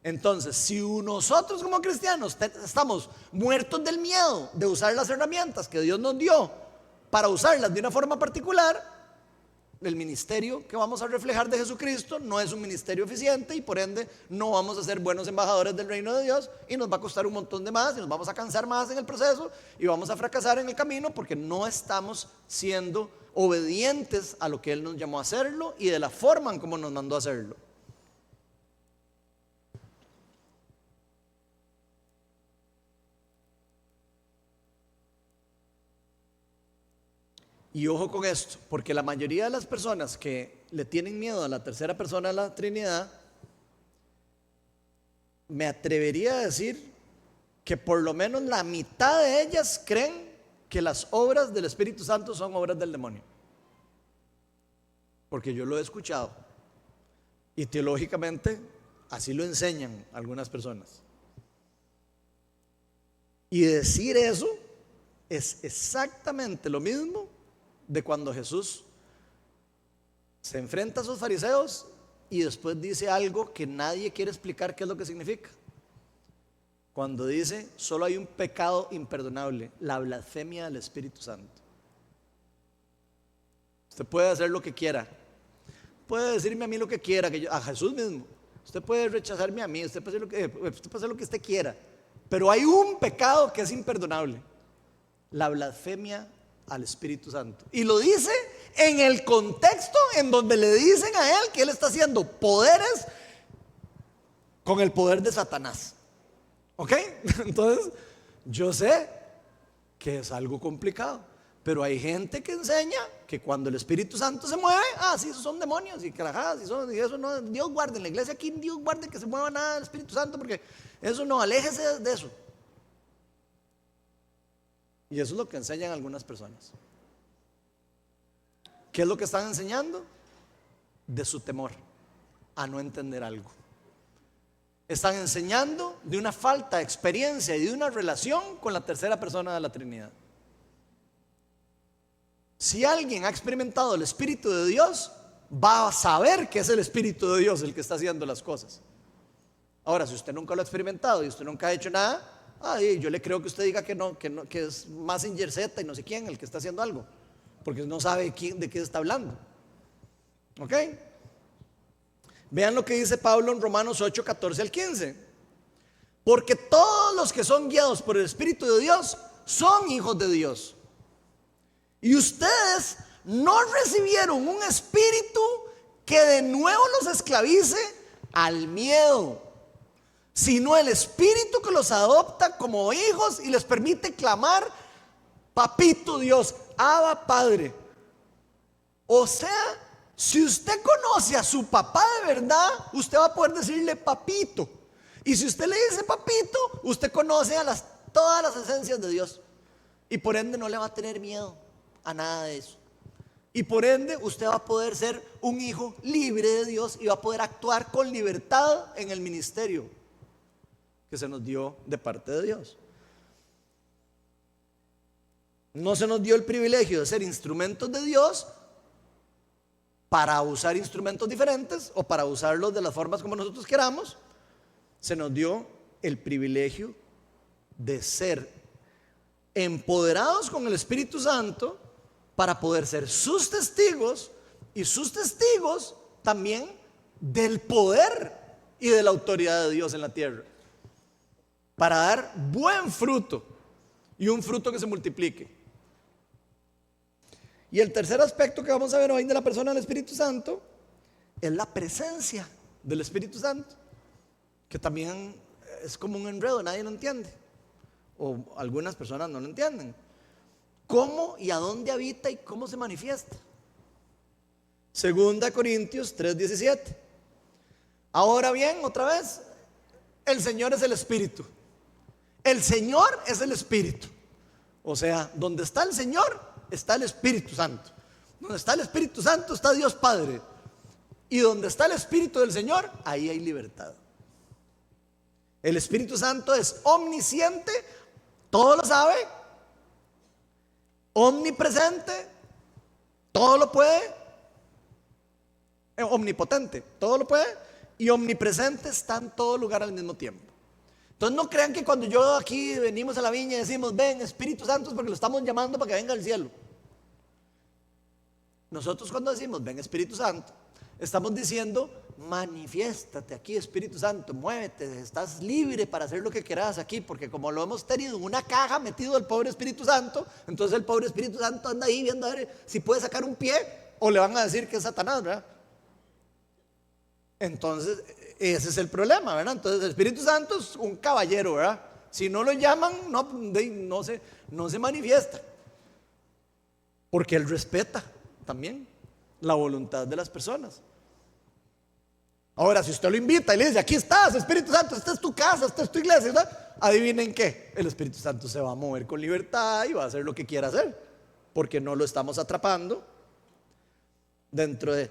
Entonces, si nosotros como cristianos estamos muertos del miedo de usar las herramientas que Dios nos dio para usarlas de una forma particular, el ministerio que vamos a reflejar de Jesucristo no es un ministerio eficiente, y por ende no vamos a ser buenos embajadores del reino de Dios, y nos va a costar un montón de más, y nos vamos a cansar más en el proceso, y vamos a fracasar en el camino, porque no estamos siendo obedientes a lo que Él nos llamó a hacerlo y de la forma en cómo nos mandó a hacerlo. Y ojo con esto, porque la mayoría de las personas que le tienen miedo a la tercera persona de la Trinidad, me atrevería a decir que por lo menos la mitad de ellas creen que las obras del Espíritu Santo son obras del demonio. Porque yo lo he escuchado, y teológicamente así lo enseñan algunas personas. Y decir eso es exactamente lo mismo de cuando Jesús se enfrenta a esos fariseos y después dice algo que nadie quiere explicar qué es lo que significa. Cuando dice: solo hay un pecado imperdonable, la blasfemia del Espíritu Santo. Usted puede hacer lo que quiera, puede decirme a mí lo que quiera, a Jesús mismo. Usted puede rechazarme a mí, usted puede hacer lo que usted quiera, pero hay un pecado que es imperdonable: la blasfemia al Espíritu Santo. Y lo dice en el contexto en donde le dicen a él que él está haciendo poderes con el poder de Satanás. ¿Ok? Entonces, yo sé que es algo complicado, pero hay gente que enseña que cuando el Espíritu Santo se mueve, sí, esos son demonios y carajadas, y eso no, Dios guarde, en la iglesia aquí Dios guarde que se mueva nada del Espíritu Santo, porque eso no, aléjese de eso. Y eso es lo que enseñan algunas personas. ¿Qué es lo que están enseñando? De su temor a no entender algo. Están enseñando de una falta de experiencia y de una relación con la tercera persona de la Trinidad. Si alguien ha experimentado el Espíritu de Dios, va a saber que es el Espíritu de Dios el que está haciendo las cosas. Ahora, si usted nunca lo ha experimentado y usted nunca ha hecho nada, yo le creo que usted diga que no, que es Mazinger Z y no sé quién el que está haciendo algo, porque no sabe de qué está hablando. ¿Ok? Vean lo que dice Pablo en Romanos 8, 14 al 15. Porque todos los que son guiados por el Espíritu de Dios son hijos de Dios. Y ustedes no recibieron un espíritu que de nuevo los esclavice al miedo, sino el Espíritu que los adopta como hijos y les permite clamar: Papito Dios, Abba Padre. O sea, si usted conoce a su papá de verdad, usted va a poder decirle papito. Y si usted le dice papito, usted conoce a todas las esencias de Dios, y por ende no le va a tener miedo. a nada de eso. Y por ende usted va a poder ser un hijo libre de Dios y va a poder actuar con libertad en el ministerio que se nos dio de parte de Dios. No se nos dio el privilegio de ser instrumentos de Dios para usar instrumentos diferentes o para usarlos de las formas como nosotros queramos. Se nos dio el privilegio de ser empoderados con el Espíritu Santo para poder ser sus testigos y sus testigos también del poder y de la autoridad de Dios en la tierra, para dar buen fruto y un fruto que se multiplique. Y el tercer aspecto que vamos a ver hoy de la persona del Espíritu Santo es la presencia del Espíritu Santo, que también es como un enredo, nadie lo entiende, o algunas personas no lo entienden. ¿Cómo y a dónde habita y cómo se manifiesta? 2 Corintios 3:17. Ahora bien, otra vez, el Señor es el Espíritu. El Señor es el Espíritu. O sea, donde está el Señor está el Espíritu Santo. Donde está el Espíritu Santo está Dios Padre. Y donde está el Espíritu del Señor, ahí hay libertad. El Espíritu Santo es omnisciente, todo lo sabe, omnipresente, todo lo puede, omnipotente, todo lo puede, y omnipresente está en todo lugar al mismo tiempo. Entonces no crean que cuando yo aquí venimos a la viña y decimos, ven Espíritu Santo, es porque lo estamos llamando para que venga al cielo. Nosotros cuando decimos, ven Espíritu Santo, estamos diciendo, manifiéstate aquí Espíritu Santo, muévete, estás libre para hacer lo que quieras aquí, porque como lo hemos tenido en una caja metido el pobre Espíritu Santo, entonces el pobre Espíritu Santo anda ahí viendo a ver si puede sacar un pie o le van a decir que es Satanás, ¿verdad? Entonces ese es el problema, ¿verdad? Entonces el Espíritu Santo es un caballero, ¿verdad? Si no lo llaman, no se manifiesta, porque él respeta también la voluntad de las personas. Ahora, si usted lo invita y le dice, aquí estás, Espíritu Santo, esta es tu casa, esta es tu iglesia, ¿verdad? Adivinen qué, el Espíritu Santo se va a mover con libertad y va a hacer lo que quiera hacer, porque no lo estamos atrapando dentro de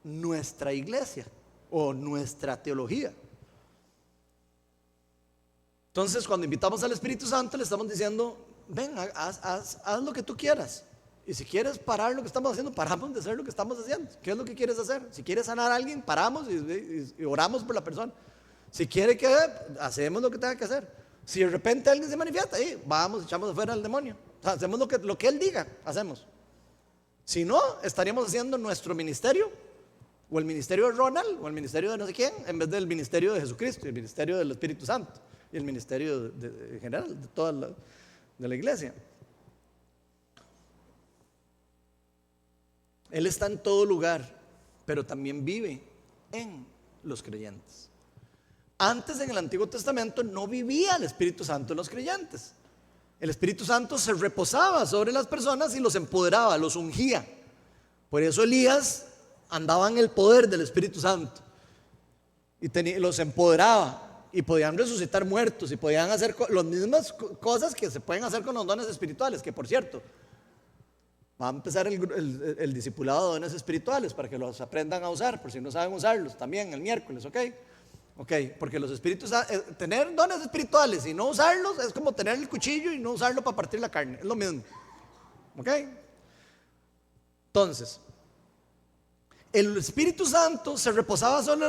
nuestra iglesia o nuestra teología. Entonces, cuando invitamos al Espíritu Santo, le estamos diciendo, ven, haz lo que tú quieras. Y si quieres parar lo que estamos haciendo, paramos de hacer lo que estamos haciendo. ¿Qué es lo que quieres hacer? Si quieres sanar a alguien, paramos y oramos por la persona. Si quiere que hacemos lo que tenga que hacer. Si de repente alguien se manifiesta, vamos, echamos afuera al demonio. O sea, hacemos lo que él diga, hacemos. Si no, estaríamos haciendo nuestro ministerio, o el ministerio de Ronald, o el ministerio de no sé quién, en vez del ministerio de Jesucristo, y el ministerio del Espíritu Santo, y el ministerio en general de toda la iglesia. Él está en todo lugar, pero también vive en los creyentes. Antes, en el Antiguo Testamento, no vivía el Espíritu Santo en los creyentes. El Espíritu Santo se reposaba sobre las personas y los empoderaba, los ungía. Por eso Elías andaba en el poder del Espíritu Santo y los empoderaba, y podían resucitar muertos y podían hacer las mismas cosas que se pueden hacer con los dones espirituales, que por cierto, va a empezar el discipulado de dones espirituales para que los aprendan a usar, por si no saben usarlos también el miércoles, ¿ok? Porque los espíritus, tener dones espirituales y no usarlos es como tener el cuchillo y no usarlo para partir la carne, es lo mismo, ¿ok? Entonces, el Espíritu Santo se reposaba sobre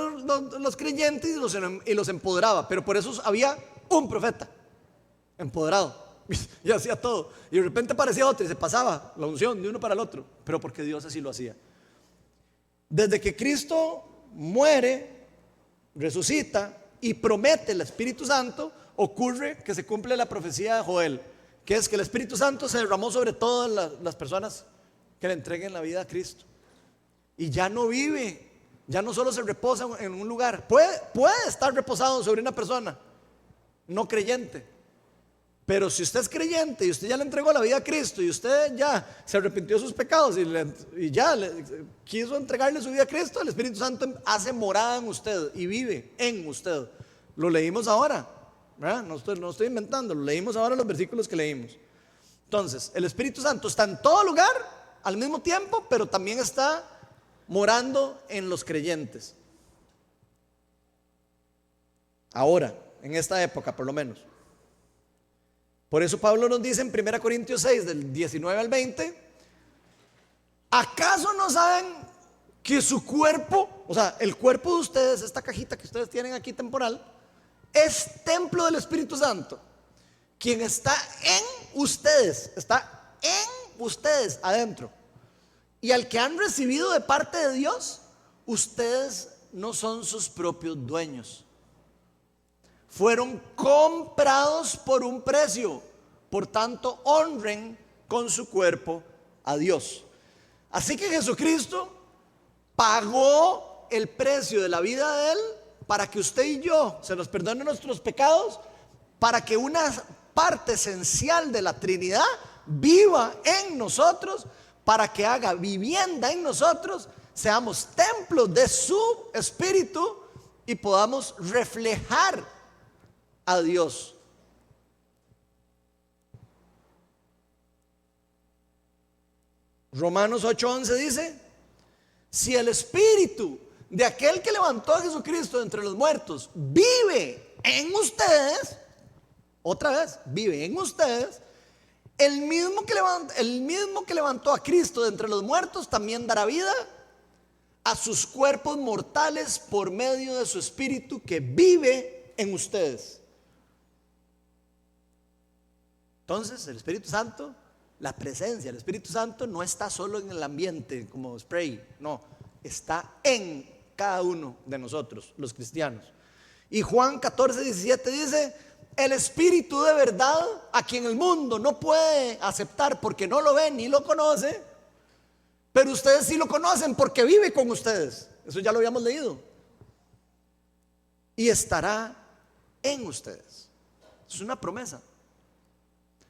los creyentes y los empoderaba, pero por eso había un profeta empoderado. Y hacía todo, y de repente aparecía otro y se pasaba la unción de uno para el otro, pero porque Dios así lo hacía. Desde que Cristo muere, resucita y promete el Espíritu Santo, ocurre que se cumple la profecía de Joel, que es que el Espíritu Santo se derramó sobre todas las personas que le entreguen la vida a Cristo, y ya no vive, ya no solo se reposa en un lugar, puede estar reposado sobre una persona no creyente. Pero si usted es creyente y usted ya le entregó la vida a Cristo y usted ya se arrepintió de sus pecados y ya quiso entregarle su vida a Cristo, el Espíritu Santo hace morada en usted y vive en usted. Lo leímos ahora, ¿verdad? No estoy inventando, lo leímos ahora los versículos que leímos. Entonces, el Espíritu Santo está en todo lugar al mismo tiempo, pero también está morando en los creyentes. Ahora, en esta época por lo menos. Por eso Pablo nos dice en 1 Corintios 6, del 19 al 20, ¿acaso no saben que su cuerpo, o sea, el cuerpo de ustedes, esta cajita que ustedes tienen aquí temporal, es templo del Espíritu Santo, quien está en ustedes adentro, y al que han recibido de parte de Dios? Ustedes no son sus propios dueños, fueron comprados por un precio, por tanto honren con su cuerpo a Dios. Así que Jesucristo pagó el precio de la vida de Él para que usted y yo se nos perdone nuestros pecados, para que una parte esencial de la Trinidad viva en nosotros, para que haga vivienda en nosotros, seamos templos de su Espíritu y podamos reflejar a Dios. Romanos 8:11 dice: si el Espíritu de aquel que levantó a Jesucristo de entre los muertos vive en ustedes, otra vez, vive en ustedes, el mismo que levantó a Cristo de entre los muertos también dará vida a sus cuerpos mortales por medio de su Espíritu que vive en ustedes. Entonces, el Espíritu Santo, la presencia del Espíritu Santo no está solo en el ambiente como spray, no, está en cada uno de nosotros, los cristianos. Y Juan 14:17 dice: el Espíritu de verdad, a quien el mundo no puede aceptar porque no lo ve ni lo conoce, pero ustedes sí lo conocen porque vive con ustedes. Eso ya lo habíamos leído. Y estará en ustedes. Es una promesa.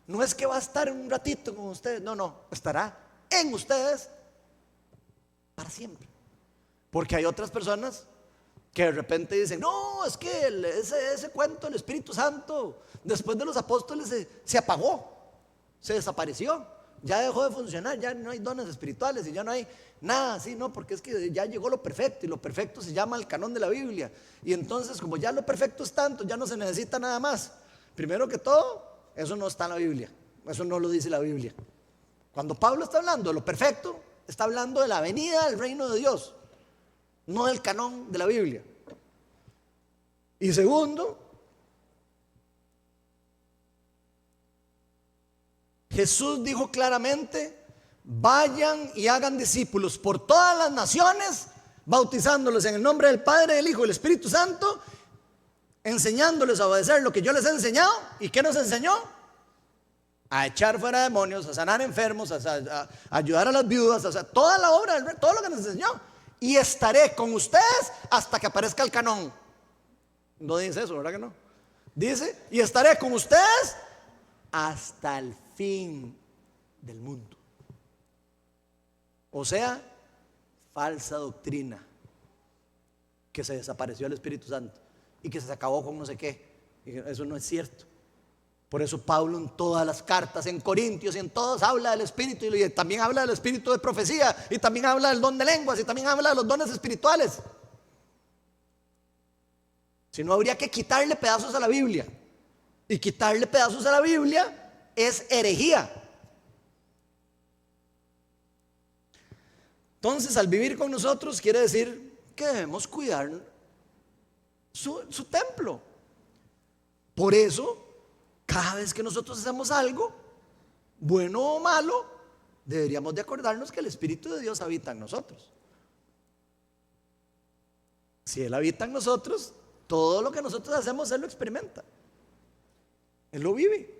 No es que va a estar un ratito con ustedes, no, estará en ustedes para siempre. Porque hay otras personas que de repente dicen: no, es que ese cuento del Espíritu Santo después de los apóstoles se apagó, se desapareció, ya dejó de funcionar, ya no hay dones espirituales y ya no hay nada así, no, porque es que ya llegó lo perfecto y lo perfecto se llama el canon de la Biblia. Y entonces, como ya lo perfecto es tanto, ya no se necesita nada más. Primero que todo, eso no está en la Biblia, eso no lo dice la Biblia. Cuando Pablo está hablando de lo perfecto, está hablando de la venida del reino de Dios, no del canon de la Biblia. Y segundo, Jesús dijo claramente: vayan y hagan discípulos por todas las naciones, bautizándolos en el nombre del Padre, del Hijo y del Espíritu Santo, enseñándoles a obedecer lo que yo les he enseñado. ¿Y qué nos enseñó? A echar fuera demonios, a sanar enfermos, a ayudar a las viudas, o sea, toda la obra del rey, todo lo que nos enseñó. Y estaré con ustedes hasta que aparezca el canón. No dice eso, ¿verdad que no? Dice: y estaré con ustedes hasta el fin del mundo. O sea, falsa doctrina, que se desapareció el Espíritu Santo y que se acabó con no sé qué. Eso no es cierto. Por eso Pablo en todas las cartas, en Corintios y en todas, habla del Espíritu, y también habla del Espíritu de profecía, y también habla del don de lenguas, y también habla de los dones espirituales. Si no, habría que quitarle pedazos a la Biblia, y quitarle pedazos a la Biblia es herejía. Entonces, al vivir con nosotros quiere decir que debemos cuidar su templo. Por eso, cada vez que nosotros hacemos algo, bueno o malo, deberíamos de acordarnos que el Espíritu de Dios habita en nosotros. Si Él habita en nosotros, todo lo que nosotros hacemos, Él lo experimenta, Él lo vive.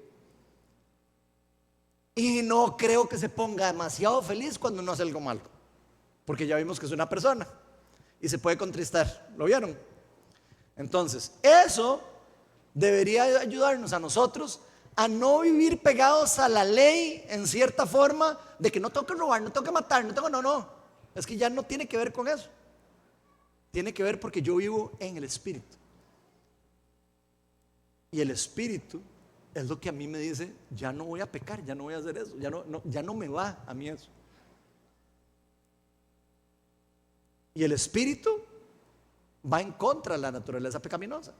Y no creo que se ponga demasiado feliz cuando uno hace algo malo, porque ya vimos que es una persona y se puede contristar. ¿Lo vieron? Entonces, eso debería ayudarnos a nosotros a no vivir pegados a la ley en cierta forma, de que no tengo que robar, no tengo que matar, no. Es que ya no tiene que ver con eso. Tiene que ver porque yo vivo en el Espíritu. Y el Espíritu es lo que a mí me dice, ya no voy a pecar, ya no voy a hacer eso, ya no me va a mí eso. Y el espíritu va en contra de la naturaleza pecaminosa.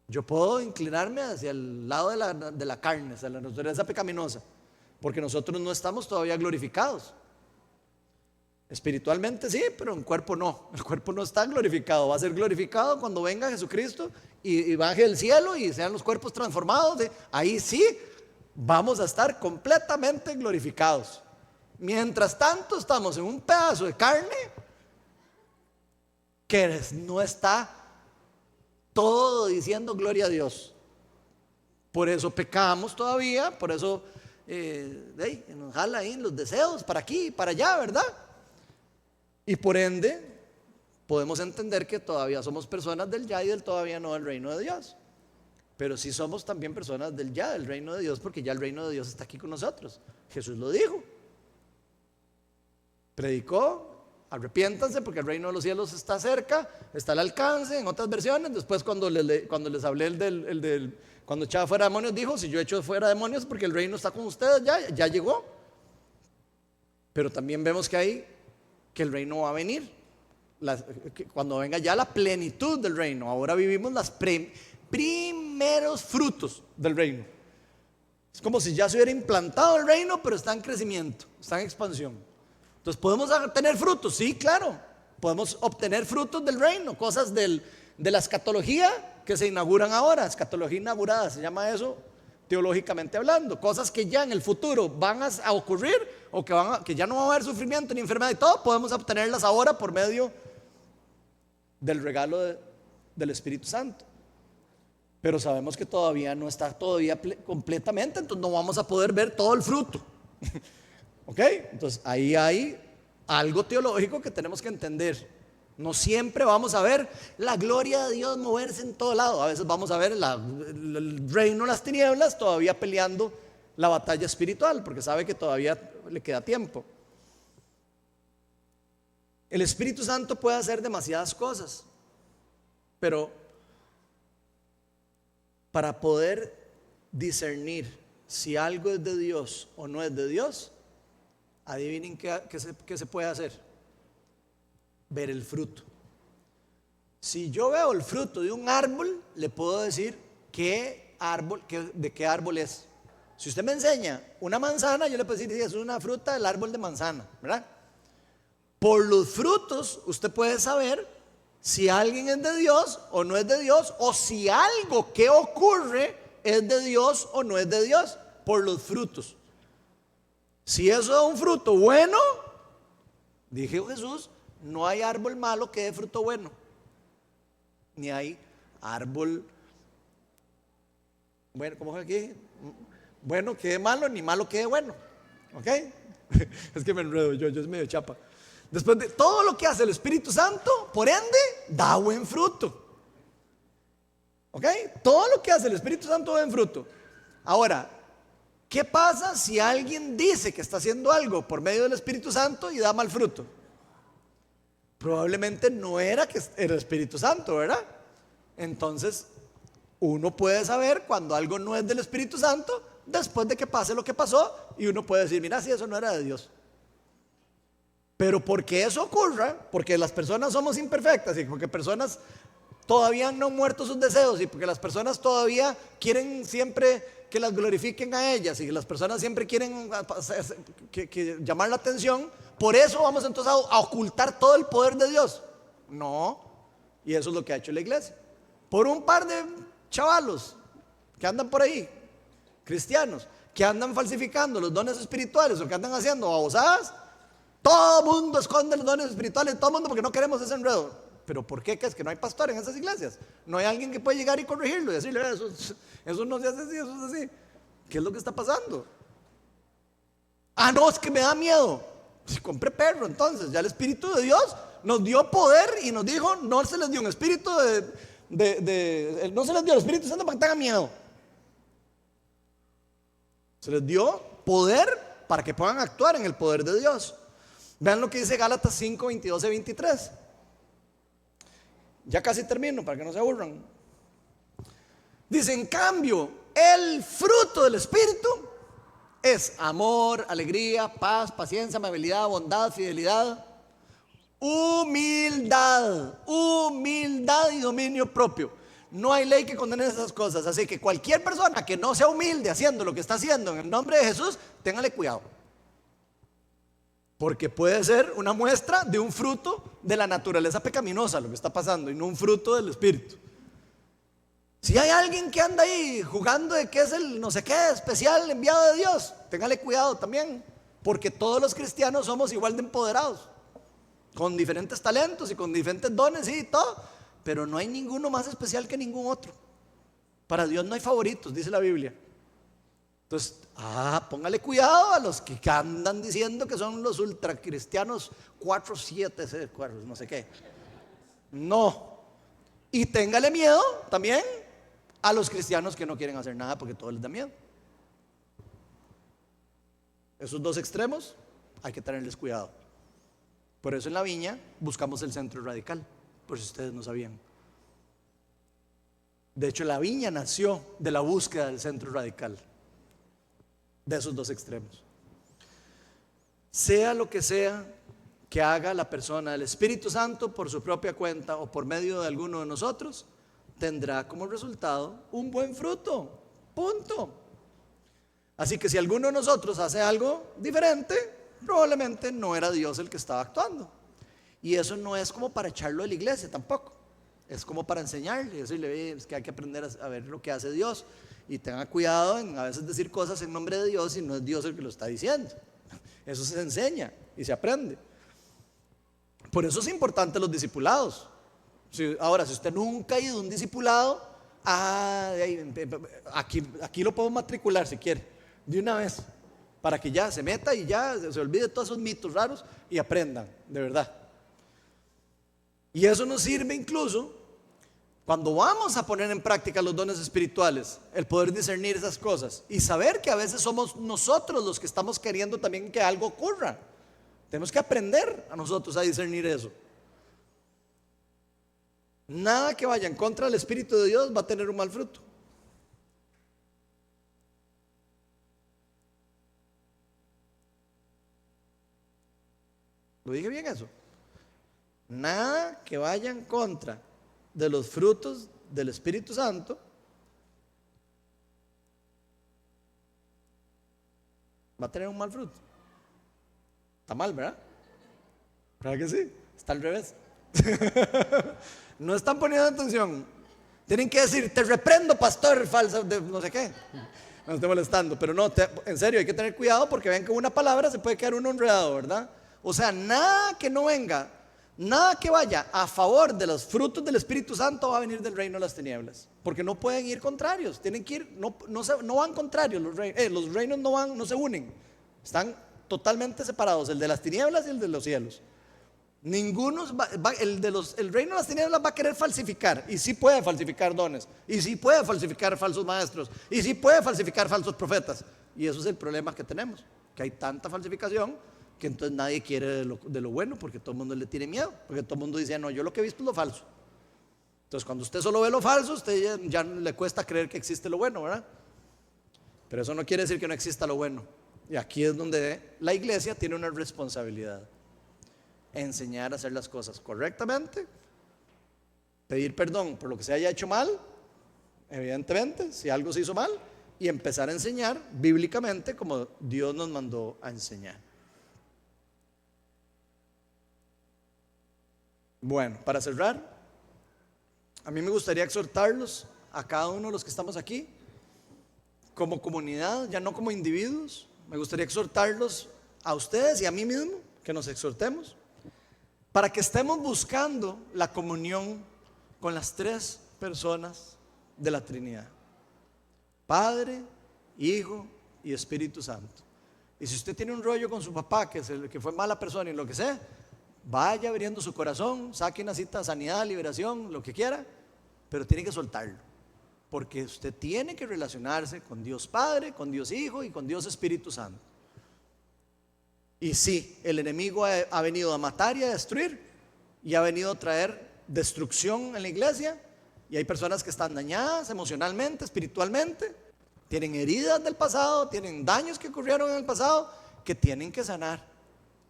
Yo puedo inclinarme hacia el lado de la carne, hacia la naturaleza pecaminosa, porque nosotros no estamos todavía glorificados. Espiritualmente sí, pero en cuerpo no. El cuerpo no está glorificado. Va a ser glorificado cuando venga Jesucristo y baje del cielo y sean los cuerpos transformados. Ahí sí vamos a estar completamente glorificados. Mientras tanto estamos en un pedazo de carne que no está todo diciendo gloria a Dios. Por eso pecamos todavía, por eso nos jala ahí los deseos para aquí y para allá, ¿verdad? Y por ende podemos entender que todavía somos personas del ya y del todavía no del reino de Dios. Pero sí somos también personas del ya, del reino de Dios, porque ya el reino de Dios está aquí con nosotros. Jesús lo dijo. Predicó, arrepiéntanse porque el reino de los cielos está cerca, está al alcance, en otras versiones. Después cuando les hablé cuando echaba fuera demonios, dijo, si yo echo fuera demonios porque el reino está con ustedes, ya llegó. Pero también vemos que el reino va a venir. Cuando venga ya la plenitud del reino. Ahora vivimos los primeros frutos del reino. Es como si ya se hubiera implantado el reino, pero está en crecimiento, está en expansión. Entonces, ¿podemos tener frutos? Sí, claro. Podemos obtener frutos del reino, cosas de la escatología que se inauguran ahora. Escatología inaugurada, se llama eso teológicamente hablando. Cosas que ya en el futuro van a ocurrir o que ya no va a haber sufrimiento ni enfermedad y todo, podemos obtenerlas ahora por medio del regalo del Espíritu Santo. Pero sabemos que todavía no está completamente, entonces no vamos a poder ver todo el fruto. ¿Ok? Entonces ahí hay algo teológico que tenemos que entender. No siempre vamos a ver la gloria de Dios moverse en todo lado. A veces vamos a ver el reino de las tinieblas todavía peleando la batalla espiritual, porque sabe que todavía le queda tiempo. El Espíritu Santo puede hacer demasiadas cosas, pero para poder discernir si algo es de Dios o no es de Dios, adivinen qué se puede hacer. Ver el fruto. Si yo veo el fruto de un árbol, le puedo decir de qué árbol es. Si usted me enseña una manzana, yo le puedo decir, es una fruta del árbol de manzana, ¿verdad? Por los frutos, usted puede saber si alguien es de Dios o no es de Dios, o si algo que ocurre es de Dios o no es de Dios, por los frutos. Si eso es un fruto bueno, dijo Jesús, no hay árbol malo que dé fruto bueno, ni hay árbol bueno, ¿cómo es aquí? Bueno que dé malo, ni malo que dé bueno. ¿Ok? Es que me enredo, yo es medio chapa. Después de todo lo que hace el Espíritu Santo, por ende, da buen fruto. ¿Ok? Todo lo que hace el Espíritu Santo da buen fruto. Ahora, ¿qué pasa si alguien dice que está haciendo algo por medio del Espíritu Santo y da mal fruto? Probablemente no era el Espíritu Santo, ¿verdad? Entonces, uno puede saber cuando algo no es del Espíritu Santo después de que pase lo que pasó, y uno puede decir, mira, si eso no era de Dios. Pero porque eso ocurra, porque las personas somos imperfectas y porque personas todavía no han muerto sus deseos y porque las personas todavía quieren siempre que las glorifiquen a ellas y que las personas siempre quieren llamar la atención, por eso vamos entonces a ocultar todo el poder de Dios. No, y eso es lo que ha hecho la iglesia. Por un par de chavalos que andan por ahí, cristianos, que andan falsificando los dones espirituales o que andan haciendo babosadas, todo el mundo esconde los dones espirituales, todo el mundo, porque no queremos ese enredo. ¿Pero por qué? ¿Que es que no hay pastor en esas iglesias? No hay alguien que pueda llegar y corregirlo y decirle, eso no se hace así, eso es así. ¿Qué es lo que está pasando? Ah, no, es que me da miedo. Si compré perro, entonces ya el Espíritu de Dios nos dio poder y nos dijo, no se les dio un espíritu no se les dio el Espíritu Santo para que tengan miedo. Se les dio poder para que puedan actuar en el poder de Dios. Vean lo que dice Gálatas 5, 22 y 23. Ya casi termino para que no se aburran. Dice, en cambio, el fruto del Espíritu es amor, alegría, paz, paciencia, amabilidad, bondad, fidelidad, humildad y dominio propio. No hay ley que condene esas cosas. Así que cualquier persona que no sea humilde haciendo lo que está haciendo en el nombre de Jesús, téngale cuidado. Porque puede ser una muestra de un fruto de la naturaleza pecaminosa lo que está pasando, y no un fruto del Espíritu. Si hay alguien que anda ahí jugando de que es el no sé qué especial enviado de Dios, téngale cuidado también, porque todos los cristianos somos igual de empoderados, con diferentes talentos y con diferentes dones y todo, pero no hay ninguno más especial que ningún otro. Para Dios no hay favoritos, dice la Biblia. Entonces, póngale cuidado a los que andan diciendo que son los ultracristianos 4-7, no sé qué. No. Y téngale miedo también a los cristianos que no quieren hacer nada porque todo les da miedo. Esos dos extremos hay que tenerles cuidado. Por eso en la Viña buscamos el centro radical, por si ustedes no sabían. De hecho, la Viña nació de la búsqueda del centro radical, de esos dos extremos. Sea lo que sea que haga la persona, el Espíritu Santo por su propia cuenta o por medio de alguno de nosotros, tendrá como resultado un buen fruto. Punto. Así que si alguno de nosotros hace algo diferente, probablemente no era Dios el que estaba actuando. Y eso no es como para echarlo de la iglesia tampoco. Es como para enseñarle y decirle, es que hay que aprender a ver lo que hace Dios. Y tenga cuidado en a veces decir cosas en nombre de Dios y no es Dios el que lo está diciendo. Eso se enseña y se aprende. Por eso es importante los discipulados. Ahora, si usted nunca ha ido a un discipulado, aquí lo puedo matricular si quiere, de una vez, para que ya se meta y ya se olvide todos esos mitos raros y aprendan, de verdad. Y eso nos sirve incluso cuando vamos a poner en práctica los dones espirituales, el poder discernir esas cosas y saber que a veces somos nosotros los que estamos queriendo también que algo ocurra. Tenemos que aprender a nosotros a discernir eso. Nada que vaya en contra del Espíritu de Dios va a tener un mal fruto. ¿Lo dije bien eso? Nada que vaya en contra de los frutos del Espíritu Santo va a tener un mal fruto. Está mal, ¿verdad? ¿Verdad que sí? Está al revés. No están poniendo atención. Tienen que decir, te reprendo, pastor falso, de no sé qué. No estoy molestando, pero no, en serio, hay que tener cuidado porque ven que una palabra se puede quedar uno enredado, ¿verdad? O sea, nada que no venga, nada que vaya a favor de los frutos del Espíritu Santo va a venir del reino de las tinieblas, porque no pueden ir contrarios, tienen que ir, no van contrarios, los reinos no se unen, están totalmente separados, el de las tinieblas y el de los cielos. Ninguno el reino de las tinieblas va a querer falsificar, y sí puede falsificar dones, y sí puede falsificar falsos maestros, y sí puede falsificar falsos profetas, y eso es el problema que tenemos, que hay tanta falsificación que entonces nadie quiere de lo bueno, porque todo el mundo le tiene miedo, porque todo el mundo dice, no, yo lo que he visto es lo falso. Entonces cuando usted solo ve lo falso, usted ya le cuesta creer que existe lo bueno, ¿verdad? Pero eso no quiere decir que no exista lo bueno. Y aquí es donde la iglesia tiene una responsabilidad: enseñar a hacer las cosas correctamente, pedir perdón por lo que se haya hecho mal, evidentemente, si algo se hizo mal, y empezar a enseñar bíblicamente como Dios nos mandó a enseñar. Bueno, para cerrar, a mí me gustaría exhortarlos a cada uno de los que estamos aquí, como comunidad, ya no como individuos. Me gustaría exhortarlos a ustedes y a mí mismo, que nos exhortemos, para que estemos buscando la comunión con las tres personas de la Trinidad: Padre, Hijo y Espíritu Santo. Y si usted tiene un rollo con su papá, que fue mala persona y lo que sea, vaya abriendo su corazón, saque una cita de sanidad, liberación, lo que quiera, pero tiene que soltarlo, porque usted tiene que relacionarse con Dios Padre, con Dios Hijo y con Dios Espíritu Santo. Y sí, el enemigo ha venido a matar y a destruir, y ha venido a traer destrucción en la iglesia, Y hay personas que están dañadas emocionalmente, espiritualmente, tienen heridas del pasado, tienen daños que ocurrieron en el pasado, que tienen que sanar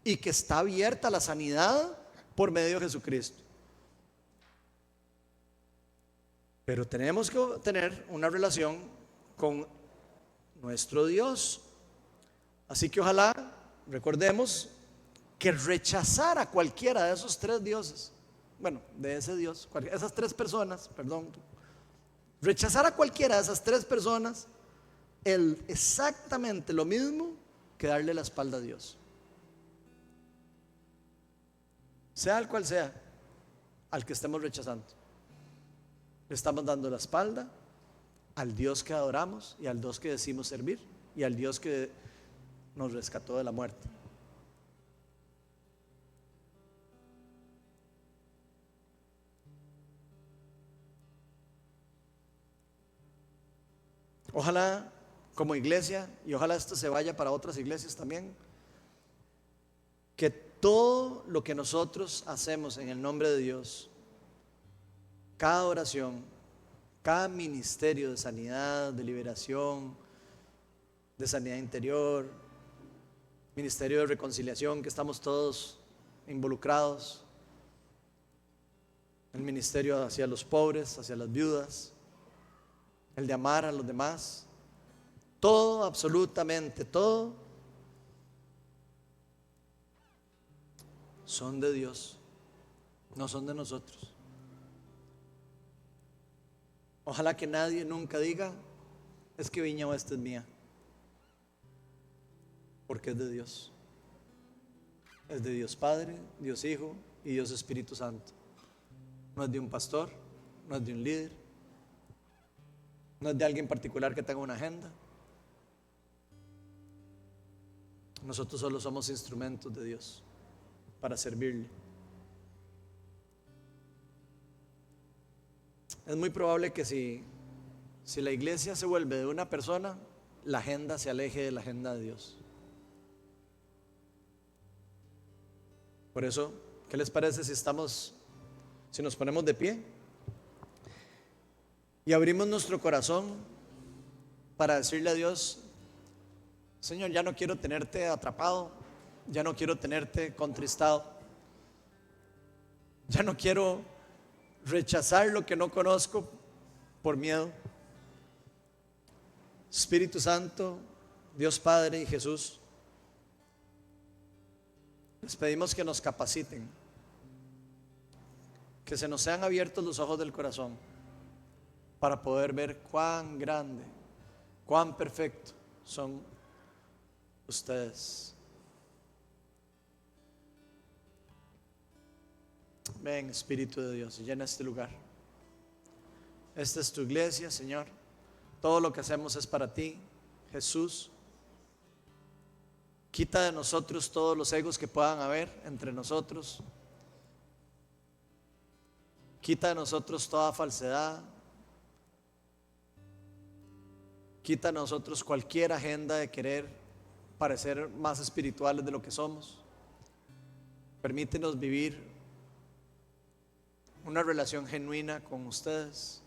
y que está abierta la sanidad por medio de Jesucristo. Pero tenemos que tener una relación con nuestro Dios. Así que ojalá recordemos que rechazar a cualquiera de esos tres dioses, bueno, de ese Dios, esas tres personas, perdón, rechazar a cualquiera de esas tres personas es exactamente lo mismo que darle la espalda a Dios. Sea el cual sea, al que estemos rechazando, le estamos dando la espalda al Dios que adoramos y al Dios que decimos servir y al Dios que nos rescató de la muerte. Ojalá como iglesia, y ojalá esto se vaya para otras iglesias también, que todo lo que nosotros hacemos en el nombre de Dios, cada oración, cada ministerio de sanidad, de liberación, de sanidad interior, ministerio de reconciliación, que estamos todos involucrados, el ministerio hacia los pobres, hacia las viudas, el de amar a los demás, todo, absolutamente todo, son de Dios, no son de nosotros. Ojalá que nadie nunca diga, es que Viña Oeste es mía, porque es de Dios. Es de Dios Padre, Dios Hijo y Dios Espíritu Santo. No es de un pastor, no es de un líder, no es de alguien particular que tenga una agenda. Nosotros solo somos instrumentos de Dios para servirle. Es muy probable que si la iglesia se vuelve de una persona, la agenda se aleje de la agenda de Dios. Por eso, ¿qué les parece si nos ponemos de pie y abrimos nuestro corazón para decirle a Dios: Señor, ya no quiero tenerte atrapado, ya no quiero tenerte contristado, ya no quiero rechazar lo que no conozco por miedo. Espíritu Santo, Dios Padre y Jesús, les pedimos que nos capaciten, que se nos sean abiertos los ojos del corazón para poder ver cuán grande, cuán perfecto son ustedes. Ven, Espíritu de Dios, y llena este lugar. Esta es tu iglesia, Señor. Todo lo que hacemos es para ti, Jesús. Quita de nosotros todos los egos que puedan haber entre nosotros. Quita de nosotros toda falsedad. Quita de nosotros cualquier agenda de querer parecer más espirituales de lo que somos. Permítenos vivir una relación genuina con ustedes.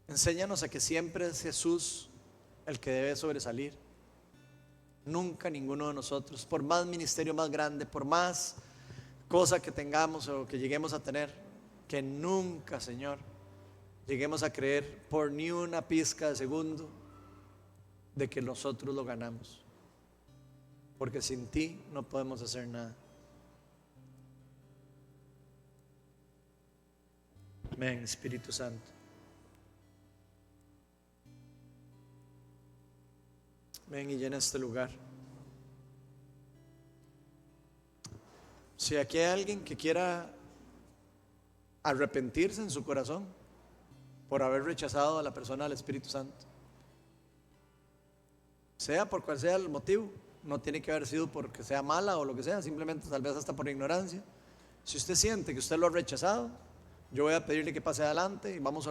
Enséñanos a que siempre es Jesús el que debe sobresalir, nunca ninguno de nosotros, por más ministerio más grande, por más cosa que tengamos o que lleguemos a tener, que nunca, Señor, lleguemos a creer por ni una pizca de segundo de que nosotros lo ganamos, porque sin ti no podemos hacer nada. Ven, Espíritu Santo. Ven y llena este lugar. Si aquí hay alguien que quiera arrepentirse en su corazón por haber rechazado a la persona del Espíritu Santo, sea por cual sea el motivo, no tiene que haber sido porque sea mala o lo que sea, simplemente tal vez hasta por ignorancia. Si usted siente que usted lo ha rechazado, yo voy a pedirle que pase adelante y vamos a